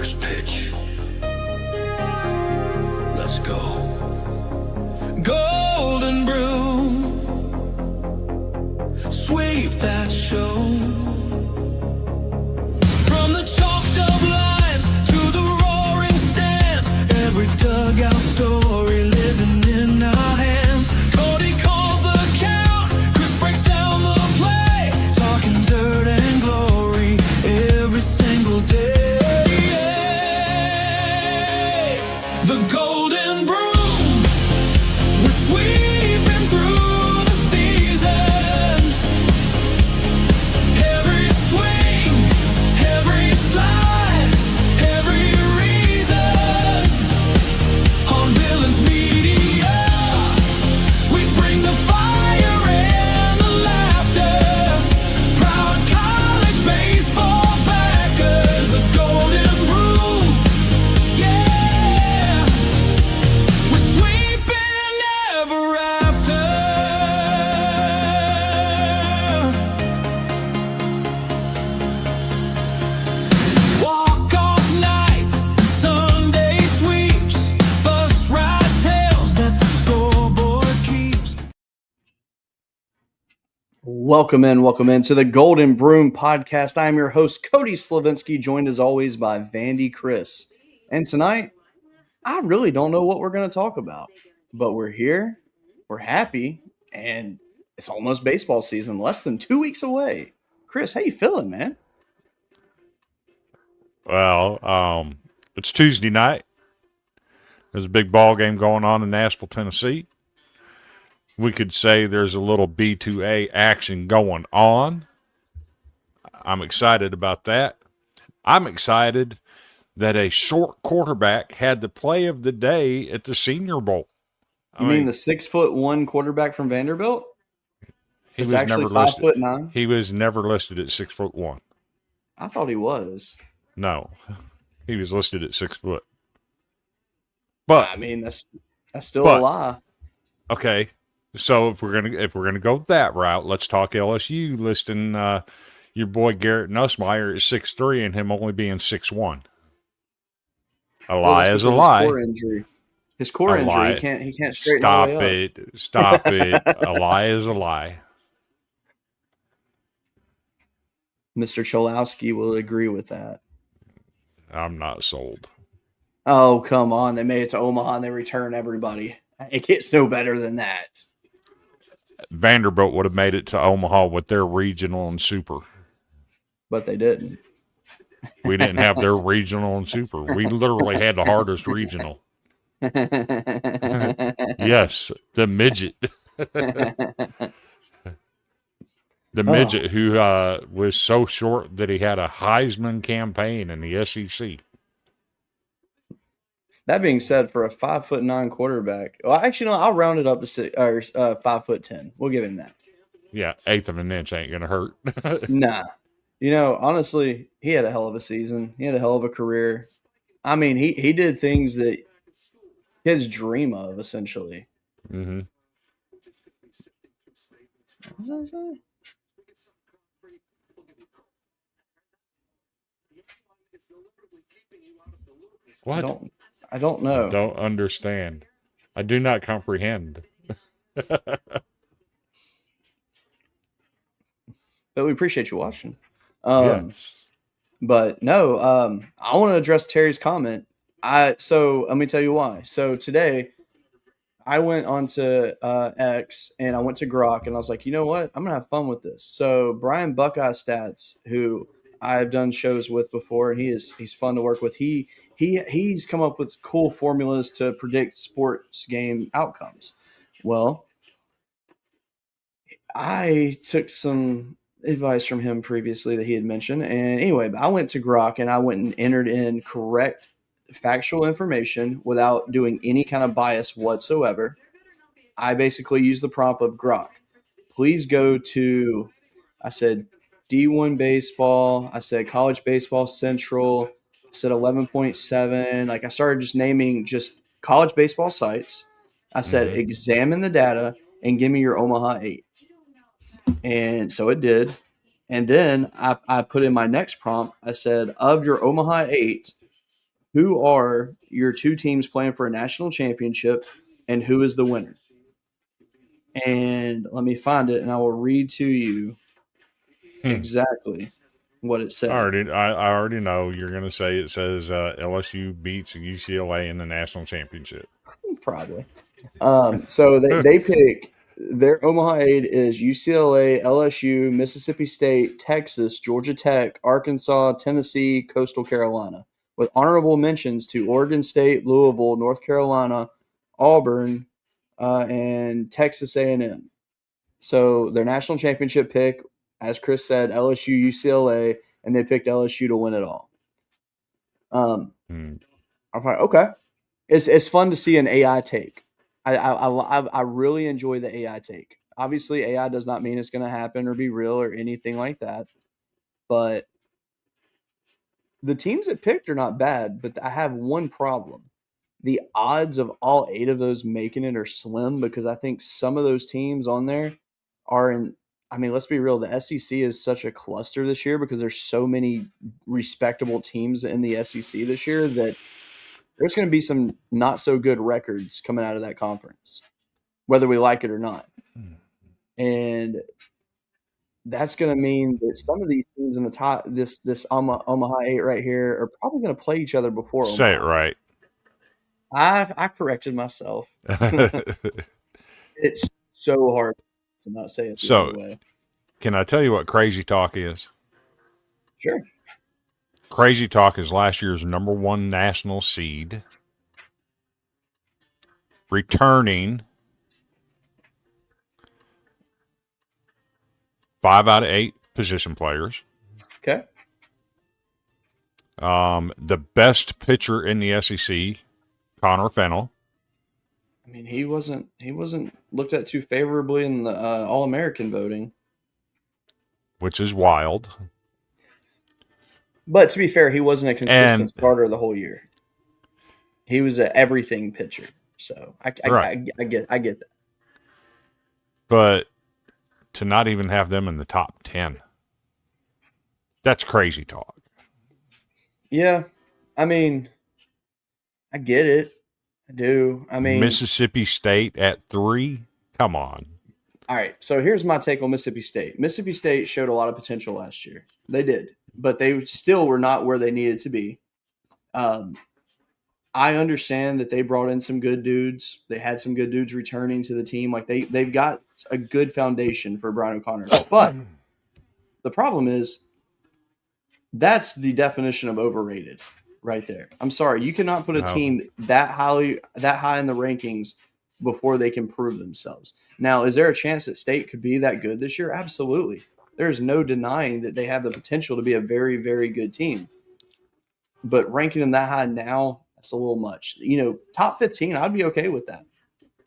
First pitch. Let's go. Golden broom, sweep that show. From the chalked up lines to the roaring stands, every dugout story living in our hands. Cody calls the count, Chris breaks down the play, talking dirt and glory every single day. The golden broom, we're sweeping through the season. Every swing, every slide, every reason. On Villains Media, we bring the fire and the laughter. Proud college baseball backers, the golden broom. Yeah, we're sweeping ever after. Walk-off nights, Sunday sweeps, bus ride tales that the scoreboard keeps. Welcome in to the Golden Broom Podcast. I'm your host, Cody Slavinsky, joined as always by Vandy Chris. And tonight, I really don't know what we're going to talk about, but we're here, we're happy, and it's almost baseball season, less than 2 weeks away. Chris, how you feeling, man? Well, it's Tuesday night. There's a big ball game going on in Nashville, Tennessee. We could say there's a little B2A action going on. I'm excited about that. I'm excited that a short quarterback had the play of the day at the Senior Bowl. You mean the 6'1" quarterback from Vanderbilt? he It's was actually never listed. 5'9". He was never listed at 6'1". I thought he was. No, he was listed at 6 foot. But I mean, that's still a lie. okay, so if we're gonna go that route, let's talk LSU listing your boy Garrett Nussmeier at 6'3" and him only being 6'1". A lie that's is a because lie. His core A injury. lie. He can't straighten all the way up. Stop it. A lie is a lie. Mr. Cholowski will agree with that. I'm not sold. Oh, come on. They made it to Omaha and they return everybody. It gets no better than that. Vanderbilt would have made it to Omaha with their regional and super. But they didn't. We didn't have their regional and super. We literally had the hardest regional. Yes, the midget. The midget who was so short that he had a Heisman campaign in the SEC. That being said, for a 5'9" quarterback, well, actually, no, I'll round it up to 5'10". We'll give him that. Yeah, eighth of an inch ain't gonna hurt. Nah. You know, honestly, he had a hell of a season. He had a hell of a career. I mean, he did things that kids dream of, essentially. Mm-hmm. What was I saying? What? I don't know. Don't understand. I do not comprehend. But we appreciate you watching. Yes. But no, I want to address Terry's comment. So let me tell you why. So today I went onto X and I went to Grok and I was like, you know what? I'm gonna have fun with this. So Brian Buckeye Stats, who I've done shows with before, and he's fun to work with. He's come up with cool formulas to predict sports game outcomes. Well, I took some advice from him previously that he had mentioned. And anyway, I went to Grok and I went and entered in correct factual information without doing any kind of bias whatsoever. I basically used the prompt of Grok. Please go to, I said, D1 baseball. I said college baseball central. I said 11.7. Like I started just naming just college baseball sites. I said, examine the data and give me your Omaha 8. And so it did. And then I put in my next prompt. I said, of your Omaha 8, Who are your two teams playing for a national championship, and who is the winner? And let me find it, and I will read to you exactly what it said. I already know you're going to say it says LSU beats UCLA in the national championship. Probably. So they pick their Omaha 8 is UCLA, LSU, Mississippi State, Texas, Georgia Tech, Arkansas, Tennessee, Coastal Carolina, with honorable mentions to Oregon State, Louisville, North Carolina, Auburn, and Texas A&M. So their national championship pick, as Chris said, LSU, UCLA, and they picked LSU to win it all. I'm like, okay, it's fun to see an AI take. I really enjoy the AI take. Obviously, AI does not mean it's going to happen or be real or anything like that. But the teams it picked are not bad. But I have one problem. The odds of all 8 of those making it are slim because I think some of those teams on there are in. I mean, let's be real. The SEC is such a cluster this year because there's so many respectable teams in the SEC this year that there's going to be some not so good records coming out of that conference, whether we like it or not. And that's going to mean that some of these teams in the top, this Omaha 8 right here, are probably going to play each other before Omaha. Say it right. I corrected myself. It's so hard to not say it the other way. Can I tell you what crazy talk is? Sure. Crazy Talk is last year's #1 national seed, returning 5 out of 8 position players. Okay. The best pitcher in the SEC, Connor Fennell. I mean, he wasn't looked at too favorably in the All-American voting, which is wild. But to be fair, he wasn't a consistent starter the whole year. He was an everything pitcher, so I get that. But to not even have them in the top 10, that's crazy talk. Yeah, I mean, I get it. I do. I mean, Mississippi State at 3. Come on. All right, so here's my take on Mississippi State. Mississippi State showed a lot of potential last year. They did, but they still were not where they needed to be. I understand that they brought in some good dudes. They had some good dudes returning to the team. Like they've got a good foundation for Brian O'Connor. But the problem is that's the definition of overrated right there. I'm sorry. You cannot put a team that high in the rankings before they can prove themselves. Now, is there a chance that State could be that good this year? Absolutely. There's no denying that they have the potential to be a very, very good team. But ranking them that high now, that's a little much. Top 15, I'd be okay with that.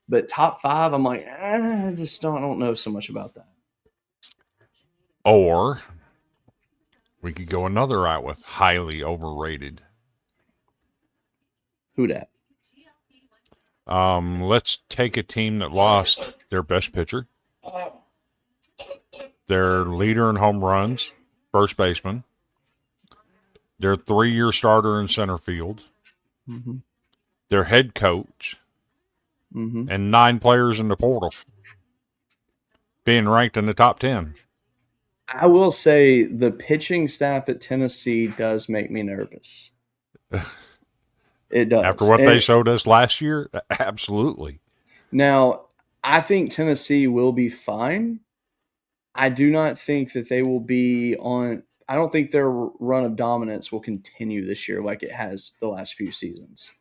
But top 5, I'm like, I just don't know so much about that. Or we could go another route with highly overrated. Who dat? Let's take a team that lost their best pitcher, their leader in home runs, first baseman, their 3-year starter in center field, their head coach, and 9 players in the portal being ranked in the top 10. I will say the pitching staff at Tennessee does make me nervous. It does. After what they showed us last year, absolutely. Now, I think Tennessee will be fine. I do not think that they will be on – I don't think their run of dominance will continue this year like it has the last few seasons.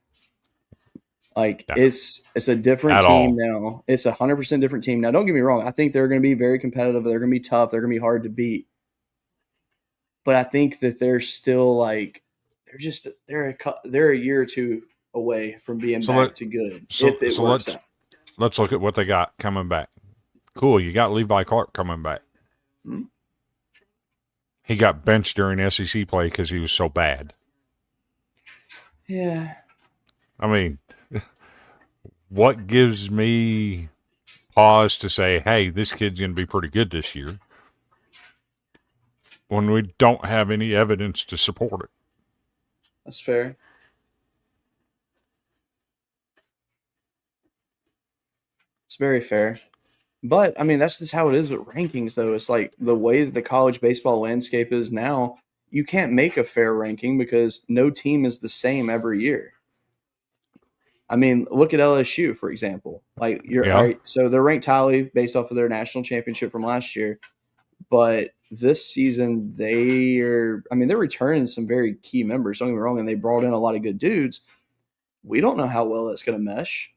Like, it's a different team now. It's 100% different team. Now, don't get me wrong. I think they're going to be very competitive. They're going to be tough. They're going to be hard to beat. But I think that they're still like – they're a year or two away from being back to good if it works out. Let's look at what they got coming back. Cool, you got Levi Clark coming back. Mm-hmm. He got benched during SEC play because he was so bad. Yeah. I mean, what gives me pause to say, hey, this kid's going to be pretty good this year when we don't have any evidence to support it? That's fair. It's very fair. But I mean, that's just how it is with rankings, though. It's like the way that the college baseball landscape is now. You can't make a fair ranking because no team is the same every year. I mean, look at LSU, for example. Like you're all Yeah. right, so they're ranked highly based off of their national championship from last year. But this season, they're returning some very key members. Don't get me wrong, and they brought in a lot of good dudes. We don't know how well that's going to mesh.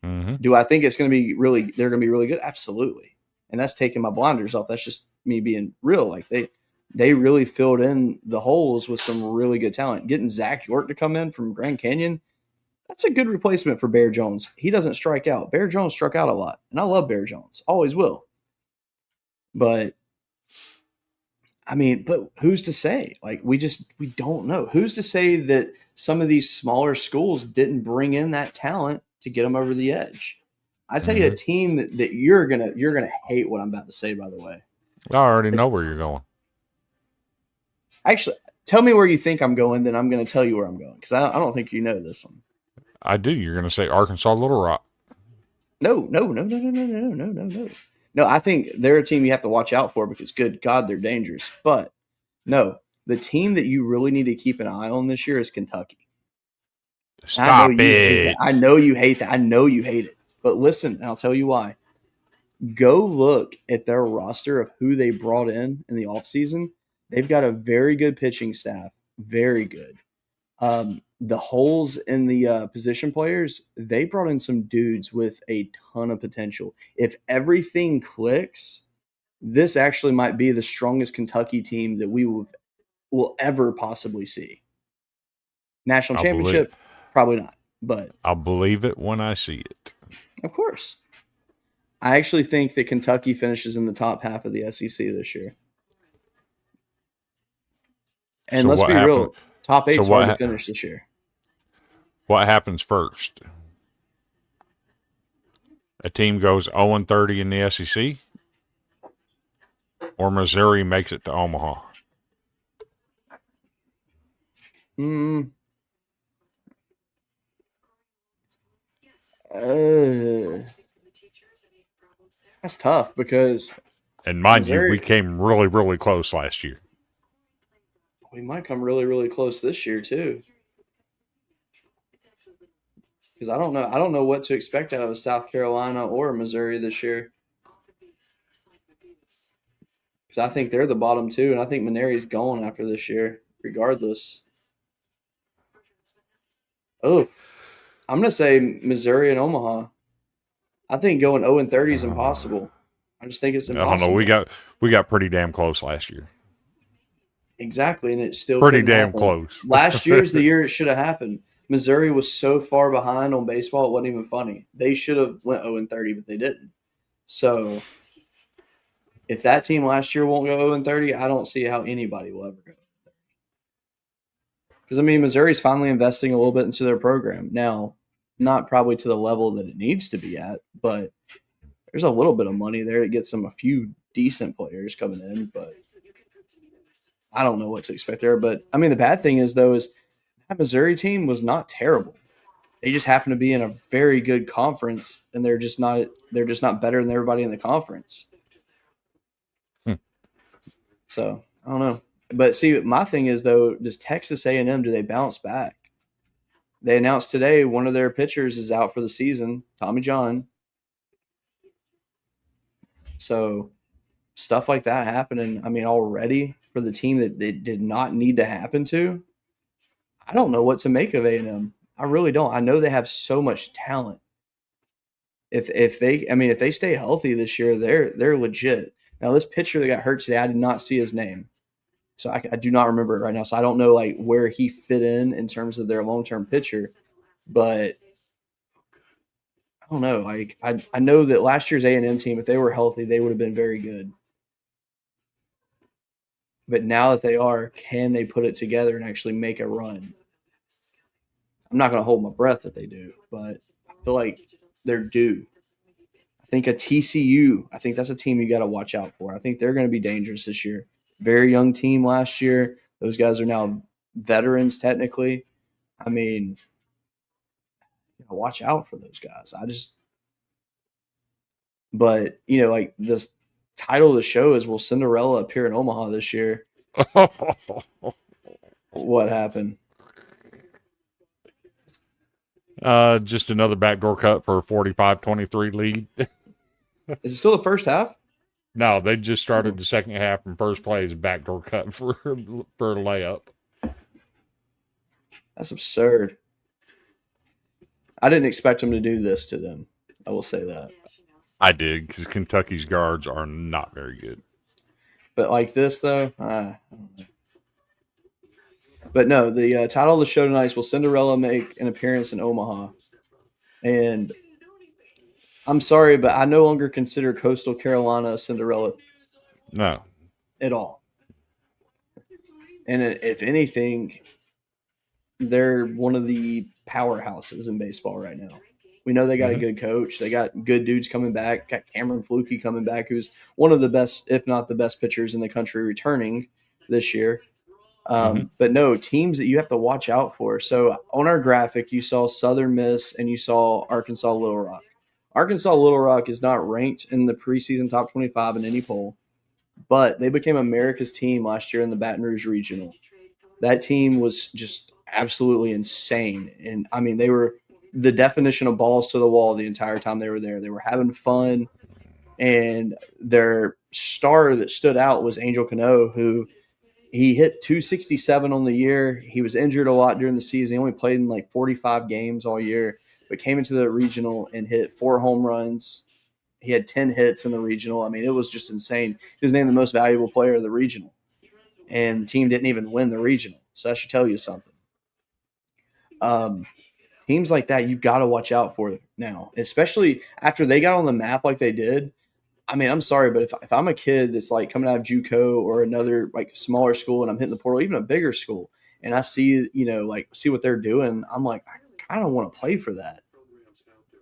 Mm-hmm. Do I think it's going to be really? They're going to be really good, absolutely. And that's taking my blinders off. That's just me being real. Like they really filled in the holes with some really good talent. Getting Zach York to come in from Grand Canyon, that's a good replacement for Bear Jones. He doesn't strike out. Bear Jones struck out a lot, and I love Bear Jones, always will. But I mean, but who's to say? Like we don't know. Who's to say that some of these smaller schools didn't bring in that talent to get them over the edge? I tell you, a Mm-hmm. team that you're gonna hate what I'm about to say. By the way, I already know where you're going. actually, tell me where you think I'm going, then I'm gonna tell you where I'm going because I don't think you know this one. I do. You're going to say Arkansas Little Rock. No, no, no, no, no, no, no, no, no, no. No, I think they're a team you have to watch out for because, good God, they're dangerous. But no, the team that you really need to keep an eye on this year is Kentucky. And I know Stop you hate that. it. I know you hate that. I know you hate it. But listen, and I'll tell you why. Go look at their roster of who they brought in the offseason. They've got a very good pitching staff. Very good. The holes in the position players, they brought in some dudes with a ton of potential. If everything clicks, this actually might be the strongest Kentucky team that we will ever possibly see. National I'll believe, championship, probably not, but I'll believe it when I see it. of course. I actually think that Kentucky finishes in the top half of the SEC this year. And So let's what be happened? real, top So eight's hard to finish this year. what happens first? A team goes 0-30 in the SEC, or Missouri makes it to Omaha. Mm, uh, that's tough because And mind you, we Missouri, came really, really close last year. we might come really, really close this year too. Because I don't know what to expect out of South Carolina or Missouri this year. Because I think they're the bottom two, and I think Maneri's gone after this year, regardless. Oh, I'm gonna say Missouri and Omaha. I think going 0-30 is impossible. I just think it's I don't know. impossible. We got pretty damn close last year. Exactly, and it still Pretty couldn't damn happen. close. Last year's the year it should have happened. Missouri was so far behind on baseball, it wasn't even funny. They should have went 0-30, but they didn't. So if that team last year won't go 0-30, I don't see how anybody will ever go. Because I mean, Missouri's finally investing a little bit into their program now. Not probably to the level that it needs to be at, but there's a little bit of money there to get a few decent players coming in. But I don't know what to expect there. But I mean, the bad thing is though is that Missouri team was not terrible. They just happen to be in a very good conference, and they're just not better than everybody in the conference. Hmm. So I don't know. But see, my thing is though, does Texas A&M, do they bounce back? They announced today one of their pitchers is out for the season, Tommy John. So stuff like that happening, I mean, already for the team that it did not need to happen to, I don't know what to make of A&M. I really don't. I know they have so much talent. If they stay healthy this year, they're legit. Now this pitcher that got hurt today, I did not see his name, so I do not remember it right now. So I don't know like where he fit in terms of their long term pitcher, but I don't know. Like I know that last year's A&M team, if they were healthy, they would have been very good. But now that they are, can they put it together and actually make a run? I'm not going to hold my breath that they do, but I feel like they're due. I think a TCU, I think that's a team you got to watch out for. I think they're going to be dangerous this year. Very young team last year. Those guys are now veterans technically. I mean, watch out for those guys. But like this title of the show is, will Cinderella appear in Omaha this year? What happened? Just another backdoor cut for a 45-23 lead. Is it still the first half? No, they just started the second half from first play as a backdoor cut for a layup. That's absurd. I didn't expect them to do this to them. I will say that. I did, because Kentucky's guards are not very good. But like this, though, I don't know. But no, the title of the show tonight is, will Cinderella make an appearance in Omaha? And I'm sorry, but I no longer consider Coastal Carolina a Cinderella No. at all. And if anything, they're one of the powerhouses in baseball right now. We know they got a good coach. They got good dudes coming back. Got Cameron Flukie coming back, who's one of the best, if not the best pitchers in the country returning this year. But no, teams that you have to watch out for. So on our graphic, you saw Southern Miss and you saw Arkansas Little Rock. Arkansas Little Rock is not ranked in the preseason top 25 in any poll, but they became America's team last year in the Baton Rouge Regional. That team was just absolutely insane. And I mean, they were the definition of balls to the wall the entire time they were there. They were having fun. And their star that stood out was Angel Cano, who he hit 267 on the year. He was injured a lot during the season. He only played in like 45 games all year, but came into the regional and hit 4 home runs. He had 10 hits in the regional. I mean, it was just insane. He was named the most valuable player of the regional, and the team didn't even win the regional. So that should tell you something. Teams like that, you've got to watch out for now, especially after they got on the map like they did. I mean, I'm sorry, but if I'm a kid that's like coming out of JUCO or another like smaller school and I'm hitting the portal, even a bigger school, and I see, see what they're doing, I'm like, I kind of want to play for that.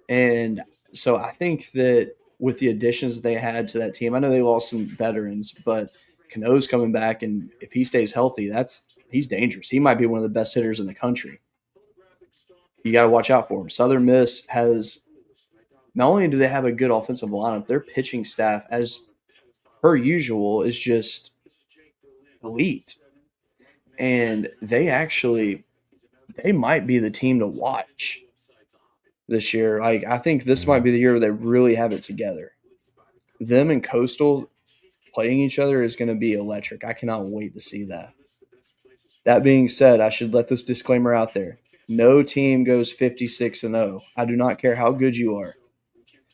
And so I think that with the additions that they had to that team, I know they lost some veterans, but Cano's coming back, and if he stays healthy, he's dangerous. He might be one of the best hitters in the country. You got to watch out for him. Southern Miss has – not only do they have a good offensive lineup, their pitching staff, as per usual, is just elite. And they might be the team to watch this year. I think this might be the year where they really have it together. Them and Coastal playing each other is going to be electric. I cannot wait to see that. That being said, I should let this disclaimer out there. No team goes 56-0. I do not care how good you are.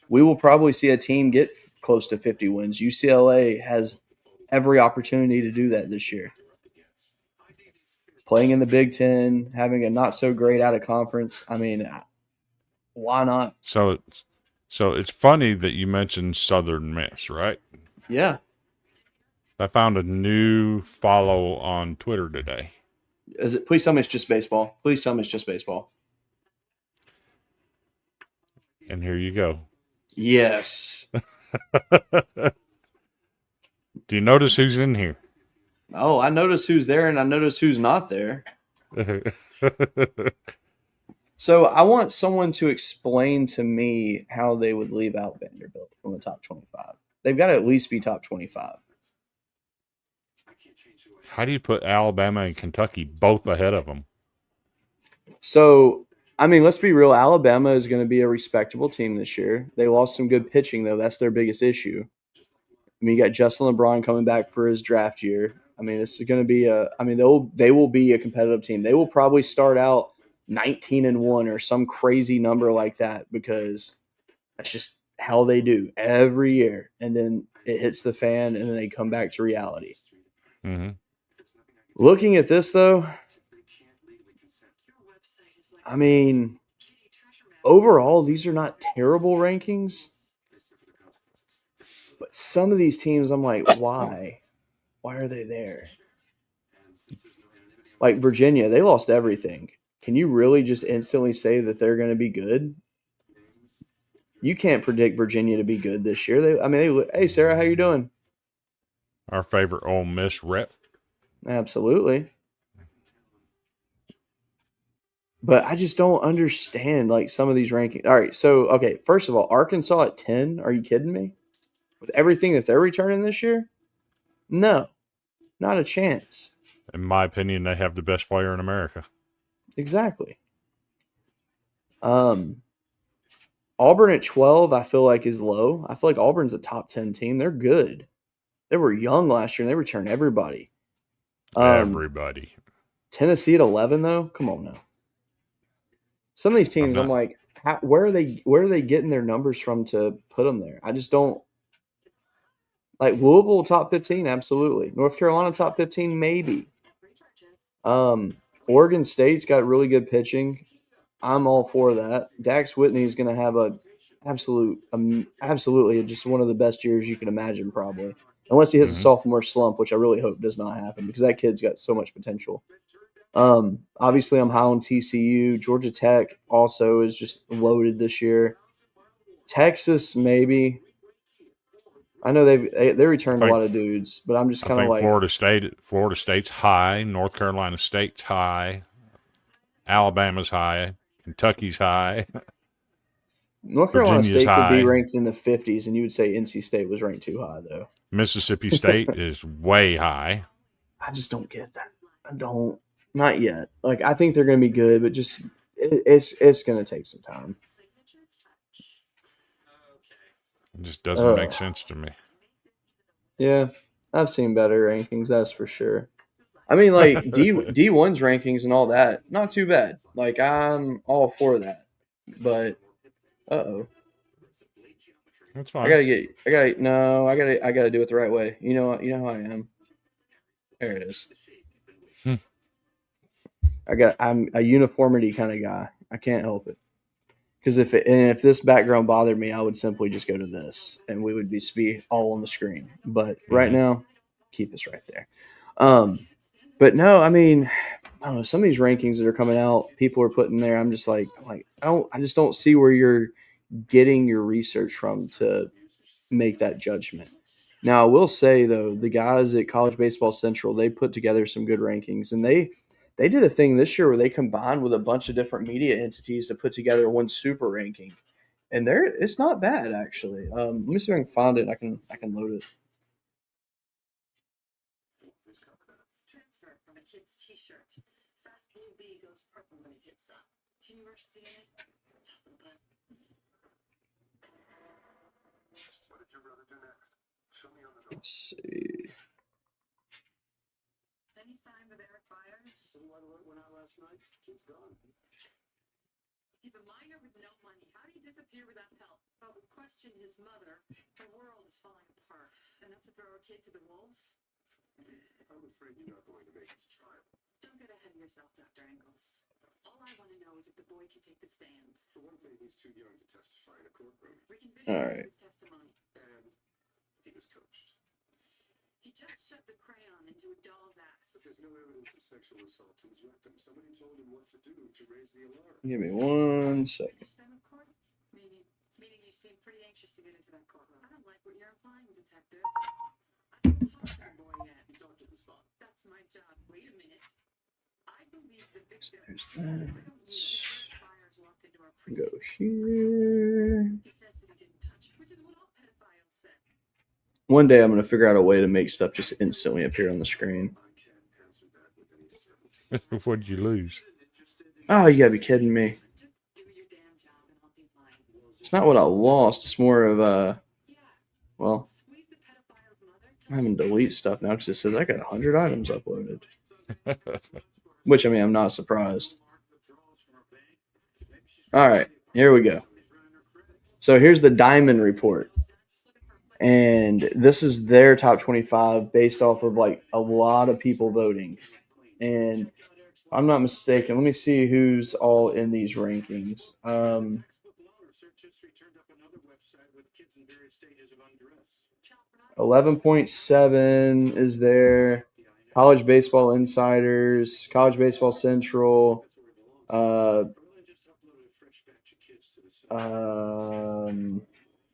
We will probably see a team get close to 50 wins. UCLA has every opportunity to do that this year. Playing in the Big Ten, having a not so great out of conference. I mean, why not? So it's funny that you mentioned Southern Miss, right? Yeah. I found a new follow on Twitter today. Please tell me it's just baseball. Please tell me it's just baseball. And here you go. Yes. Do you notice who's in here? Oh, I notice who's there, and I notice who's not there. So I want someone to explain to me how they would leave out Vanderbilt from the top 25. They've got to at least be top 25. How do you put Alabama and Kentucky both ahead of them? So, I mean, let's be real. Alabama is going to be a respectable team this year. They lost some good pitching, though. That's their biggest issue. I mean, you got Justin LeBron coming back for his draft year. I mean, this is going to be they will be a competitive team. They will probably start out 19-1 or some crazy number like that, because that's just how they do every year. And then it hits the fan, and then they come back to reality. Mm-hmm. Looking at this, though, I mean, overall, these are not terrible rankings. But some of these teams, I'm like, why? Why are they there? Like Virginia, they lost everything. Can you really just instantly say that they're going to be good? You can't predict Virginia to be good this year. Hey, Sarah, how you doing? Our favorite Ole Miss rep. Absolutely. But I just don't understand like some of these rankings. All right, so okay, first of all, Arkansas at 10. Are you kidding me? With everything that they're returning this year? No, not a chance. In my opinion, they have the best player in America. Exactly. Um, Auburn at 12, I feel like is low. I feel like Auburn's a top 10 team. They're good. They were young last year and they returned everybody. Everybody. Tennessee at 11 though. Come on now. Some of these teams, I'm not. like, where are they getting their numbers from to put them there? I just don't like Louisville top 15, absolutely. North Carolina top 15, maybe. Oregon State's got really good pitching. I'm all for that. Dax Whitney is going to have a absolutely just one of the best years you can imagine, probably, unless he has a Mhm. sophomore slump, which I really hope does not happen because that kid's got so much potential. Obviously, I'm high on TCU. Georgia Tech also is just loaded this year. Texas, maybe. I know they I returned a think lot of dudes, but I'm just I kind of think like Florida State's high, North Carolina State's high, Alabama's high, Kentucky's high, North Carolina Virginia's State could be high, ranked in the 50s, and you would say NC State was ranked too high, though. Mississippi State is way high. I just don't get that. I don't. Not yet. Like I think they're going to be good, but just it's going to take some time. It just doesn't make Ugh. sense to me. Yeah, I've seen better rankings. That's for sure. I mean, like D1's rankings and all that, not too bad. Like I'm all for that. But oh, That's I fine. gotta get. I gotta no. I gotta do it the right way. You know. You know how I am. There it is. I'm a uniformity kind of guy. I can't help it. Because if this background bothered me, I would simply just go to this, and we would be all on the screen. But right Mhm. now, keep us right there. Um, but no, I mean, I don't know. Some of these rankings that are coming out, people are putting there. I just don't see where you're getting your research from to make that judgment. Now, I will say though, the guys at College Baseball Central, they put together some good rankings, and they did a thing this year where they combined with a bunch of different media entities to put together one super ranking, and it's not bad actually. Let me see if I can find it. I can load it. Let's see. All right. Give me 1 second. There's that. Go here. One day I'm going to figure out a way to make stuff just instantly appear on the screen. What'd you lose? Oh, you got to be kidding me. It's not what I lost. It's more of well, I'm having to delete stuff now because it says I got 100 items uploaded. Which, I mean, I'm not surprised. All right, here we go. So here's the Diamond Report. And this is their top 25 based off of like a lot of people voting. And if I'm not mistaken, let me see who's all in these rankings. 11.7 is there. College Baseball Insiders, College Baseball Central,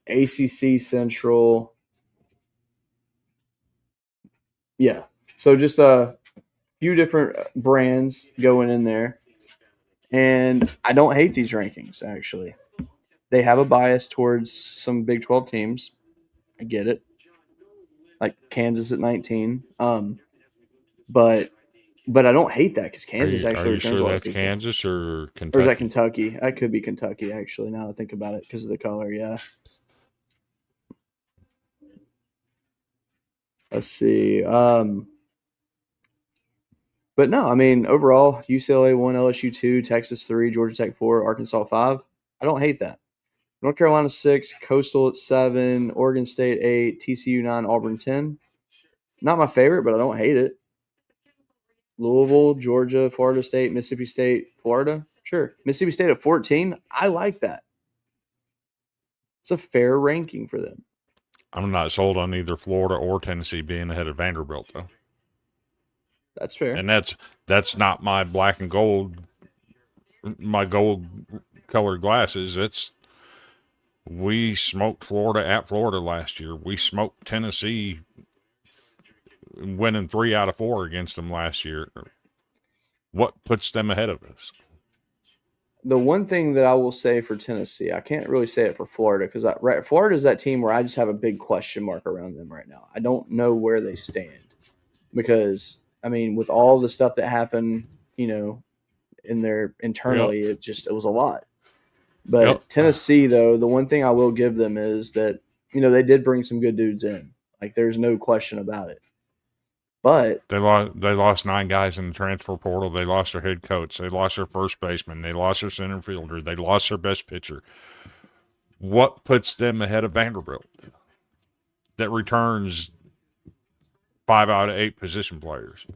ACC Central. Yeah. So just a few different brands going in there. And I don't hate these rankings, actually. They have a bias towards some Big 12 teams. I get it. Like Kansas at 19. But I don't hate that because Kansas Are actually you returns sure a lot of that's people. Kansas or Or is that Kentucky? Kentucky? That could be Kentucky, actually, now that I think about it, because of the color, yeah. Let's see. But no, I mean, overall, UCLA 1, LSU 2, Texas 3, Georgia Tech 4, Arkansas 5. I don't hate that. North Carolina 6, Coastal at 7, Oregon State 8, TCU 9, Auburn 10. Not my favorite, but I don't hate it. Louisville, Georgia, Florida State, Mississippi State, Florida. Sure. Mississippi State at 14. I like that. It's a fair ranking for them. I'm not sold on either Florida or Tennessee being ahead of Vanderbilt, though. That's fair. And that's not my black and gold, my gold colored glasses. We smoked Florida at Florida last year. We smoked Tennessee, winning 3 out of 4 against them last year. What puts them ahead of us? The one thing that I will say for Tennessee, I can't really say it for Florida because Florida is that team where I just have a big question mark around them right now. I don't know where they stand because, I mean, with all the stuff that happened, in their internally, Yep. it was a lot. But Yep. Tennessee, though, the one thing I will give them is that, they did bring some good dudes in. Like, there's no question about it. But They lost 9 guys in the transfer portal. They lost their head coach. They lost their first baseman. They lost their center fielder. They lost their best pitcher. What puts them ahead of Vanderbilt? That returns 5 out of 8 position players.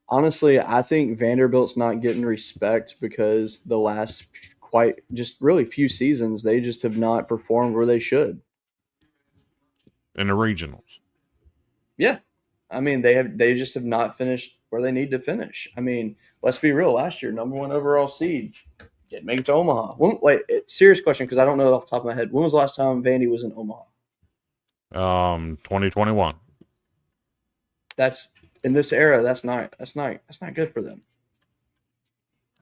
honestly, I think Vanderbilt's not getting respect because the last few seasons, they just have not performed where they should. In the regionals. Yeah. I mean, they just have not finished where they need to finish. I mean, let's be real. Last year, number 1 overall seed, didn't make it to Omaha. Serious question, because I don't know off the top of my head. When was the last time Vandy was in Omaha? 2021. That's in this era. That's not good for them.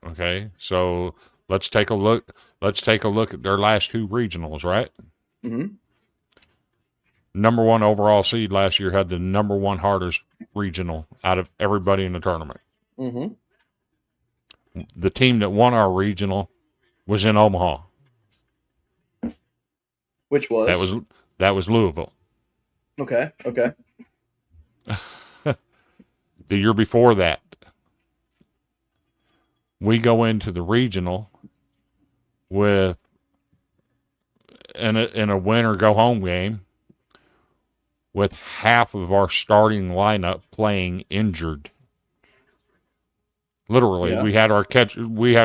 Okay, so let's take a look. Let's take a look at their last 2 regionals, right? Mm-hmm. Number 1 overall seed last year had the number 1 hardest regional out of everybody in the tournament. Mm-hmm. The team that won our regional was in Omaha. Which was? That was Louisville. Okay. The year before that, we go into the regional with in a win or go home game with half of our starting lineup playing injured. Literally, Yeah. we had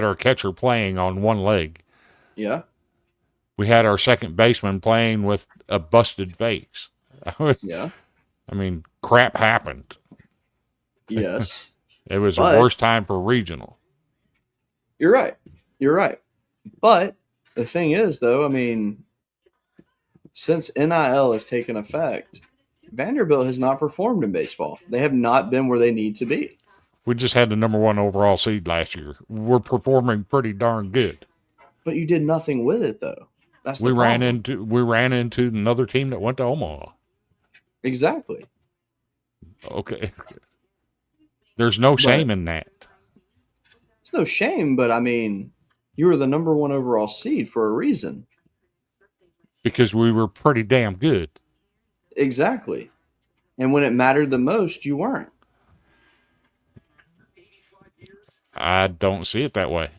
our catcher playing on one leg. Yeah. We had our second baseman playing with a busted face. Yeah. I mean, crap happened. Yes. It was But- the worst time for regional. You're right. But the thing is, though, I mean, since NIL has taken effect, Vanderbilt has not performed in baseball. They have not been where they need to be. We just had the number 1 overall seed last year. We're performing pretty darn good. But you did nothing with it, though. That's the We problem. ran into another team that went to Omaha. Exactly. Okay. There's no shame in that. It's no shame, but I mean, you were the number 1 overall seed for a reason. Because we were pretty damn good. Exactly. And when it mattered the most, you weren't. I don't see it that way.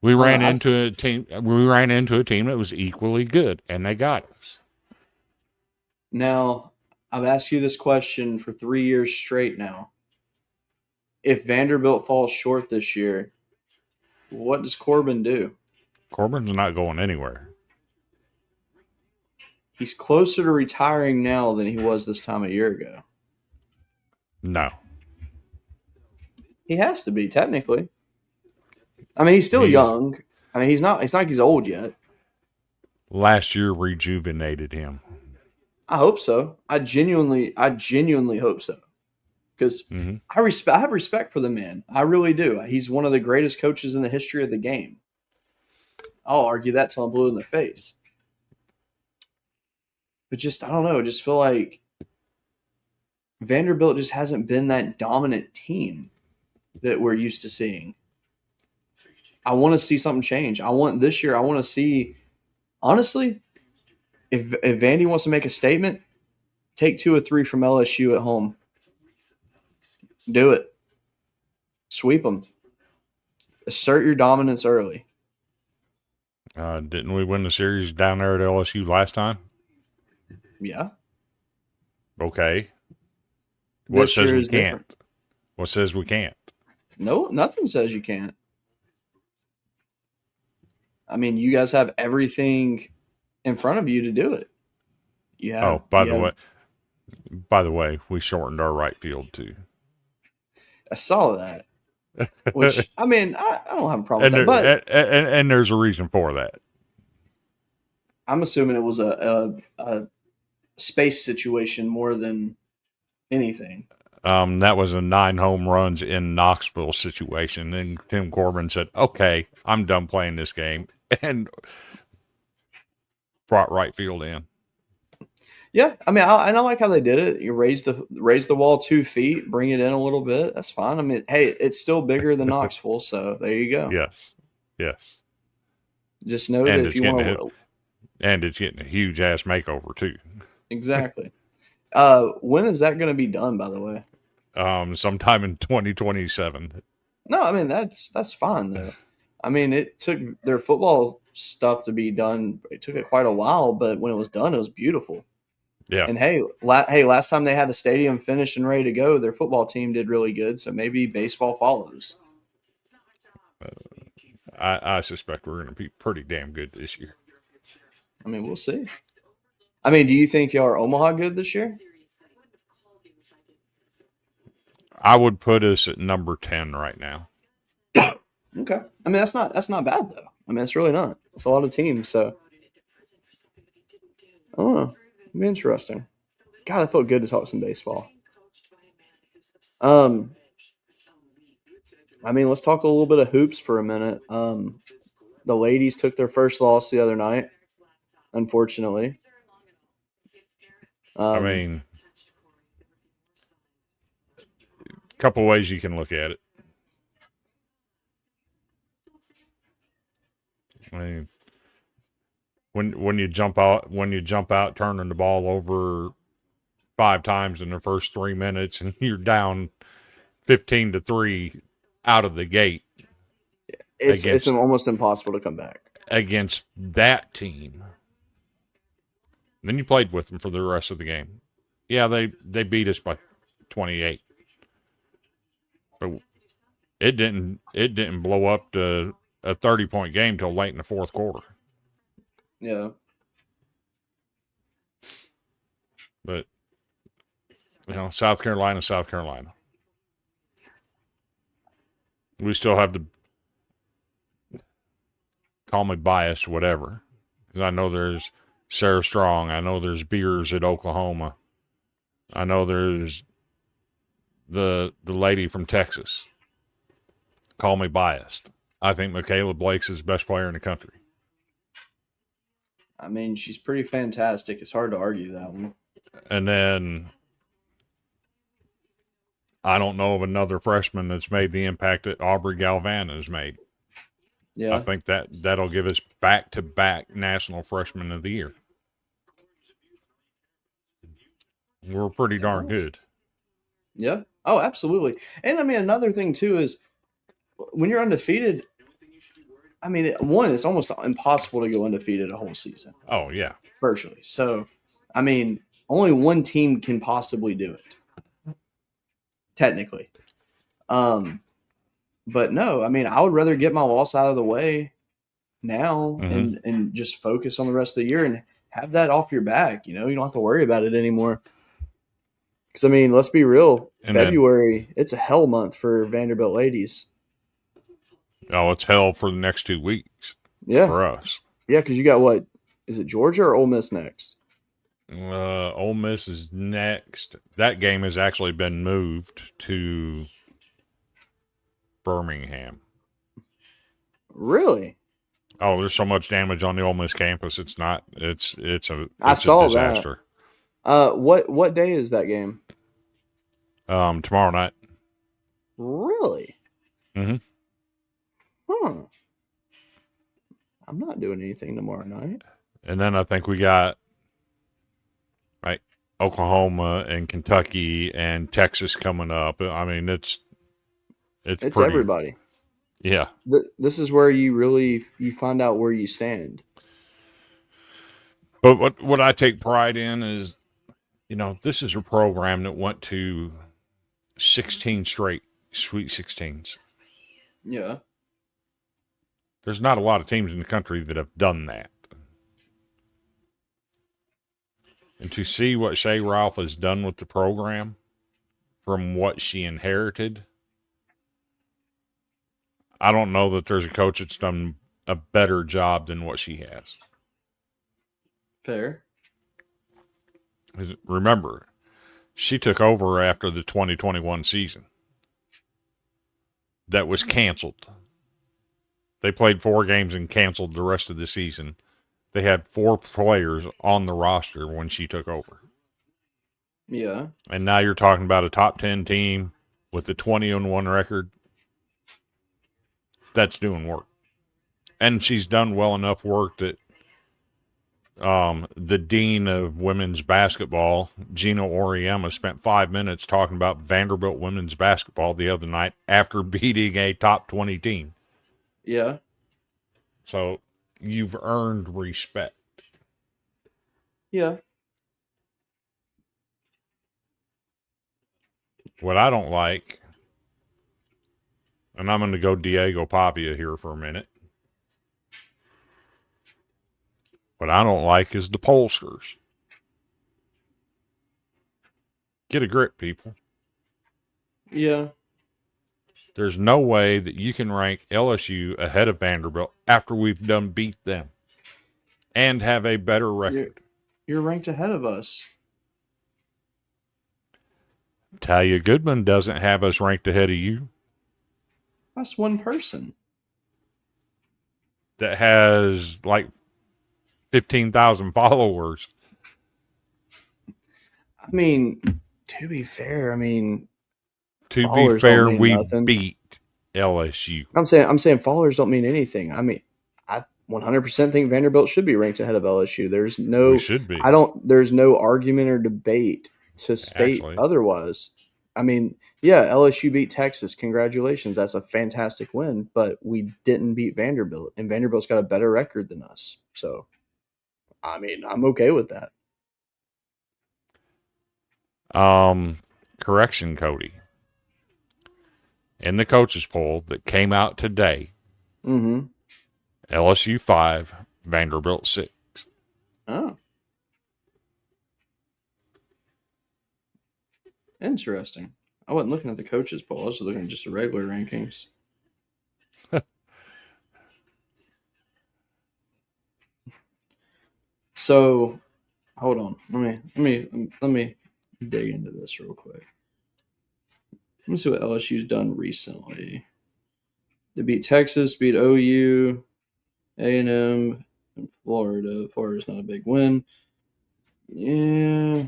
We ran into a team that was equally good, and they got us. Now, I've asked you this question for 3 years straight now. If Vanderbilt falls short this year, what does Corbin do? Corbin's not going anywhere. He's closer to retiring now than he was this time a year ago. No. He has to be, technically. I mean, he's still young. I mean, it's not like he's old yet. Last year rejuvenated him. I hope so. I genuinely hope so. because Mm-hmm. I have respect for the man. I really do. He's one of the greatest coaches in the history of the game. I'll argue that till I'm blue in the face. But just, I don't know. I just feel like Vanderbilt just hasn't been that dominant team that we're used to seeing. I want to see something change. I want to see, honestly, if Vandy wants to make a statement, take 2 or 3 from LSU at home. Do it. Sweep them. Assert your dominance early. Didn't we win the series down there at LSU last time? Yeah. Okay. What This says year we is can't? different. What says we can't? No, nothing says you can't. I mean, you guys have everything in front of you to do it. Oh, by the way, we shortened our right field too. I saw that. Which, I mean, I don't have a problem with that. But and there's a reason for that. I'm assuming it was a space situation more than anything. That was a 9 home runs in Knoxville situation. And Tim Corbin said, okay, I'm done playing this game. And brought right field in. Yeah, I mean, I like how they did it. You raise the wall 2 feet, bring it in a little bit. That's fine. I mean, hey, it's still bigger than Knoxville, so there you go. Yes. Just know that if you want to, and it's getting a huge ass makeover too. Exactly. When is that going to be done? By the way, sometime in 2027. No, I mean that's fine though. I mean, it took their football stuff to be done. It took it quite a while, but when it was done, it was beautiful. Yeah. And hey, last time they had a stadium finished and ready to go, their football team did really good. So maybe baseball follows. I suspect we're going to be pretty damn good this year. I mean, we'll see. I mean, do you think y'all are Omaha good this year? I would put us at number 10 right now. Okay. I mean, that's not bad though. I mean, it's really not. It's a lot of teams, so I don't know. It'd be interesting. God, I felt good to talk some baseball. I mean, let's talk a little bit of hoops for a minute. The ladies took their first loss the other night, unfortunately. I mean, a couple ways you can look at it. I mean, when you jump out turning the ball over 5 times in the first 3 minutes and you're down 15-3 out of the gate. It's almost impossible to come back against that team. Then you played with them for the rest of the game. Yeah, they beat us by 28. But it didn't blow up to a 30-point game till late in the fourth quarter. Yeah. But South Carolina. We still have to call me biased, whatever. Because I know there's Sarah Strong. I know there's Beers at Oklahoma. I know there's the lady from Texas. Call me biased. I think Michaela Blake's is the best player in the country. I mean, she's pretty fantastic. It's hard to argue that one. And then I don't know of another freshman that's made the impact that Aubrey Galvan has made. Yeah. I think that'll give us back-to-back National Freshman of the Year. We're pretty darn good. Yeah. Oh, absolutely. And I mean, another thing too is when you're undefeated, I mean, one, it's almost impossible to go undefeated a whole season. Oh, yeah. Virtually. So, I mean, only one team can possibly do it. Technically. But no, I mean, I would rather get my loss out of the way now and just focus on the rest of the year and have that off your back. You don't have to worry about it anymore. Because, I mean, let's be real. February, it's a hell month for Vanderbilt ladies. Oh, it's hell for the next 2 weeks. Yeah. For us. Yeah, because you got what? Is it Georgia or Ole Miss next? Ole Miss is next. That game has actually been moved to Birmingham. Really? Oh, there's so much damage on the Ole Miss campus. It's not. It's a saw disaster. What day is that game? Tomorrow night. Really? Mm-hmm. Huh. I'm not doing anything tomorrow night. And then I think we got Oklahoma and Kentucky and Texas coming up. I mean, it's pretty, everybody. Yeah. This is where you find out where you stand. But what I take pride in is, this is a program that went to 16 straight Sweet 16s. Yeah. There's not a lot of teams in the country that have done that. And to see what Shay Ralph has done with the program from what she inherited, I don't know that there's a coach that's done a better job than what she has. Fair. Remember, she took over after the 2021 season. That was canceled. They played 4 games and canceled the rest of the season. They had 4 players on the roster when she took over. Yeah. And now you're talking about a top 10 team with a 20-1 record. That's doing work. And she's done well enough work that the dean of women's basketball, Gino Oriema, spent 5 minutes talking about Vanderbilt women's basketball the other night after beating a top 20 team. Yeah. So you've earned respect. Yeah. What I don't like, and I'm going to go Diego Pavia here for a minute. What I don't like is the pollsters. Get a grip, people. Yeah. There's no way that you can rank LSU ahead of Vanderbilt after we've done beat them and have a better record. You're ranked ahead of us. Talia Goodman doesn't have us ranked ahead of you. That's one person. That has like 15,000 followers. I mean, to be fair, To be fair, we nothing. beat LSU. I'm saying followers don't mean anything. I 100% think Vanderbilt should be ranked ahead of LSU. There's no, We should be. There's no argument or debate to state otherwise. Yeah, LSU beat Texas. Congratulations. That's a fantastic win, but we didn't beat Vanderbilt, and Vanderbilt's got a better record than us. So, I'm okay with that. Correction, Cody. In the coaches poll that came out today, LSU 5, Vanderbilt 6. Oh. Interesting. I wasn't looking at the coaches poll. I was looking at just the regular rankings. So, hold on. Let me dig into this real quick. Let me see what LSU's done recently. They beat Texas, beat OU, A&M, and Florida. Florida's not a big win. Yeah.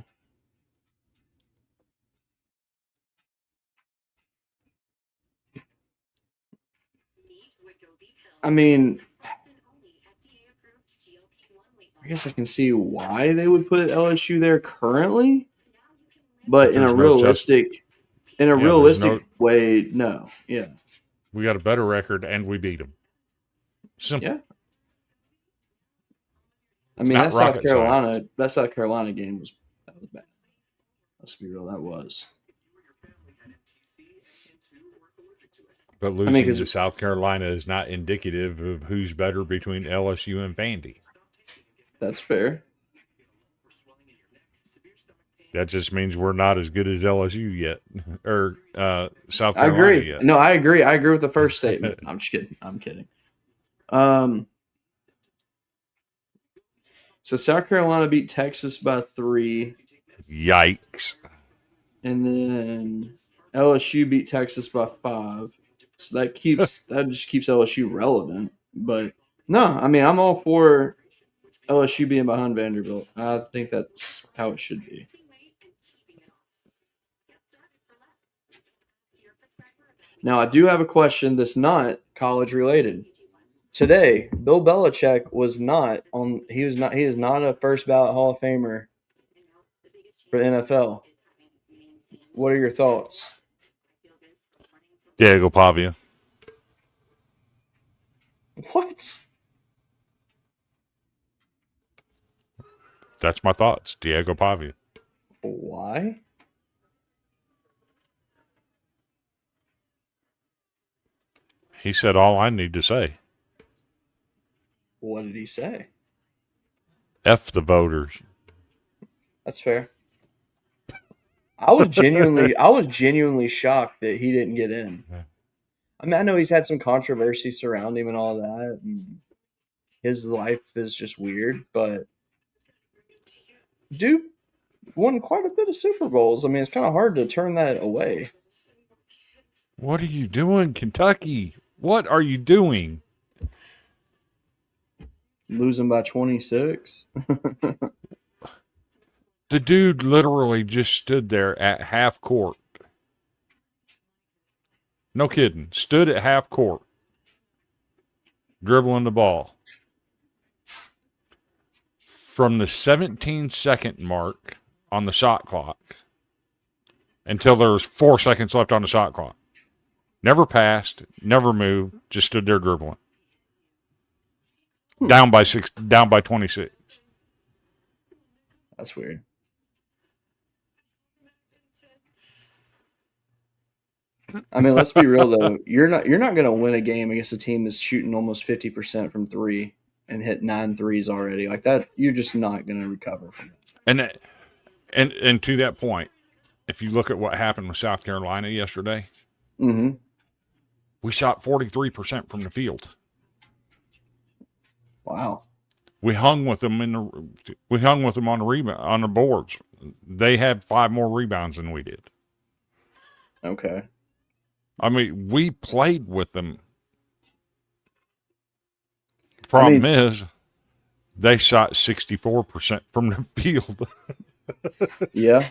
I guess I can see why they would put LSU there currently, but in a realistic way, no. Yeah. We got a better record and we beat them. Simple. Yeah. That South Carolina game was bad. Let's be real, that was. But losing to South Carolina is not indicative of who's better between LSU and Vandy. That's fair. That just means we're not as good as LSU yet, or South Carolina I agree. yet. No, I agree. I agree with the first statement. I'm just kidding. I'm kidding. So South Carolina beat Texas by 3, Yikes. and then LSU beat Texas by 5. So that just keeps LSU relevant. But no, I mean I'm all for LSU being behind Vanderbilt. I think that's how it should be. Now I do have a question that's not college related. Today, Bill Belichick was not on. He was not. He is not a first ballot Hall of Famer for the NFL. What are your thoughts? Diego Pavia. What? That's my thoughts. Diego Pavia. Why? He said all I need to say. What did he say? F the voters. That's fair. I was genuinely shocked that he didn't get in. I mean, I know he's had some controversy surrounding him and all that, and his life is just weird, but dude won quite a bit of Super Bowls. I mean, it's kind of hard to turn that away. What are you doing, Kentucky? What are you doing? Losing by 26. The dude literally just stood there at half court. No kidding. Stood at half court. Dribbling the ball. From the 17-second mark on the shot clock until there was 4 seconds left on the shot clock. Never passed, never moved, just stood there dribbling. Down by 26. That's weird. I mean, let's be real though. You're not going to win a game against a team that's shooting almost 50% from 3 and hit 9 threes already. Like that, you're just not going to recover from it. And to that point, if you look at what happened with South Carolina yesterday, we shot 43% from the field. Wow. We hung with them on the boards. They had 5 more rebounds than we did. Okay. I mean, we played with them. The problem is they shot 64% from the field. Yeah.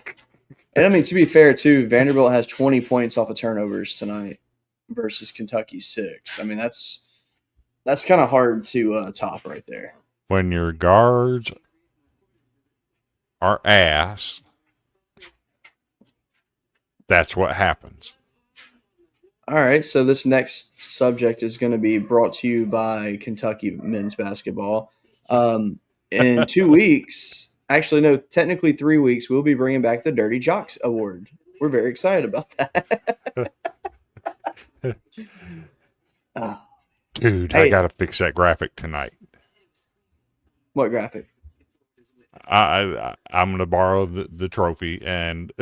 And I mean, to be fair too, Vanderbilt has 20 points off of turnovers tonight versus Kentucky's 6. I mean, that's kind of hard to top right there. When your guards are ass, that's what happens. All right, so this next subject is going to be brought to you by Kentucky men's basketball. In 2 weeks, actually, no, technically 3 weeks, we'll be bringing back the Dirty Jocks Award. We're very excited about that. Dude, Hey. I got to fix that graphic tonight. What graphic? I'm going to borrow the trophy and...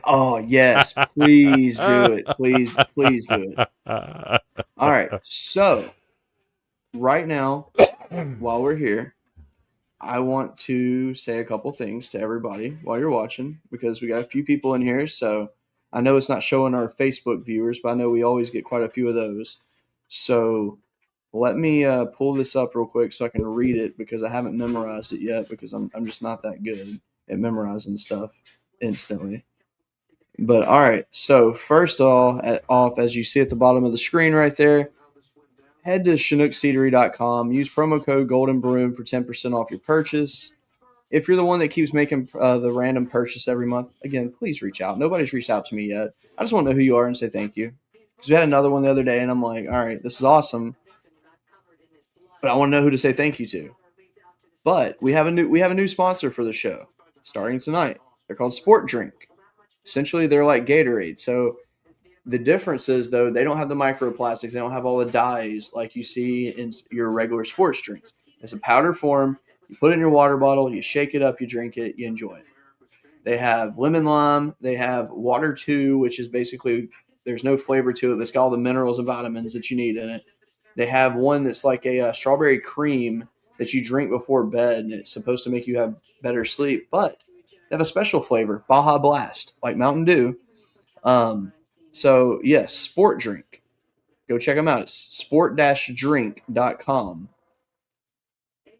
Oh, yes. Please do it. Please do it. All right. So, right now, while we're here, I want to say a couple things to everybody while you're watching because we got a few people in here. So, I know it's not showing our Facebook viewers, but I know we always get quite a few of those. So, let me pull this up real quick so I can read it because I haven't memorized it yet because I'm just not that good at memorizing stuff instantly. But all right, so first off, as you see at the bottom of the screen right there, head to ChinookSeedery.com. Use promo code Golden Broom for 10% off your purchase. If you're the one that keeps making the random purchase every month, again, please reach out. Nobody's reached out to me yet. I just want to know who you are and say thank you. Because we had another one the other day, and I'm like, all right, this is awesome, but I want to know who to say thank you to. But we have a new sponsor for the show starting tonight. They're called Sport Drink. Essentially, they're like Gatorade. So the difference is, though, they don't have the microplastic. They don't have all the dyes like you see in your regular sports drinks. It's a powder form. You put it in your water bottle. You shake it up. You drink it. You enjoy it. They have lemon lime. They have water 2, which is basically there's no flavor to it. But it's got all the minerals and vitamins that you need in it. They have one that's like a strawberry cream that you drink before bed, and it's supposed to make you have better sleep. But they have a special flavor, Baja Blast, like Mountain Dew. So yes, sport drink. Go check them out. It's sport-drink.com.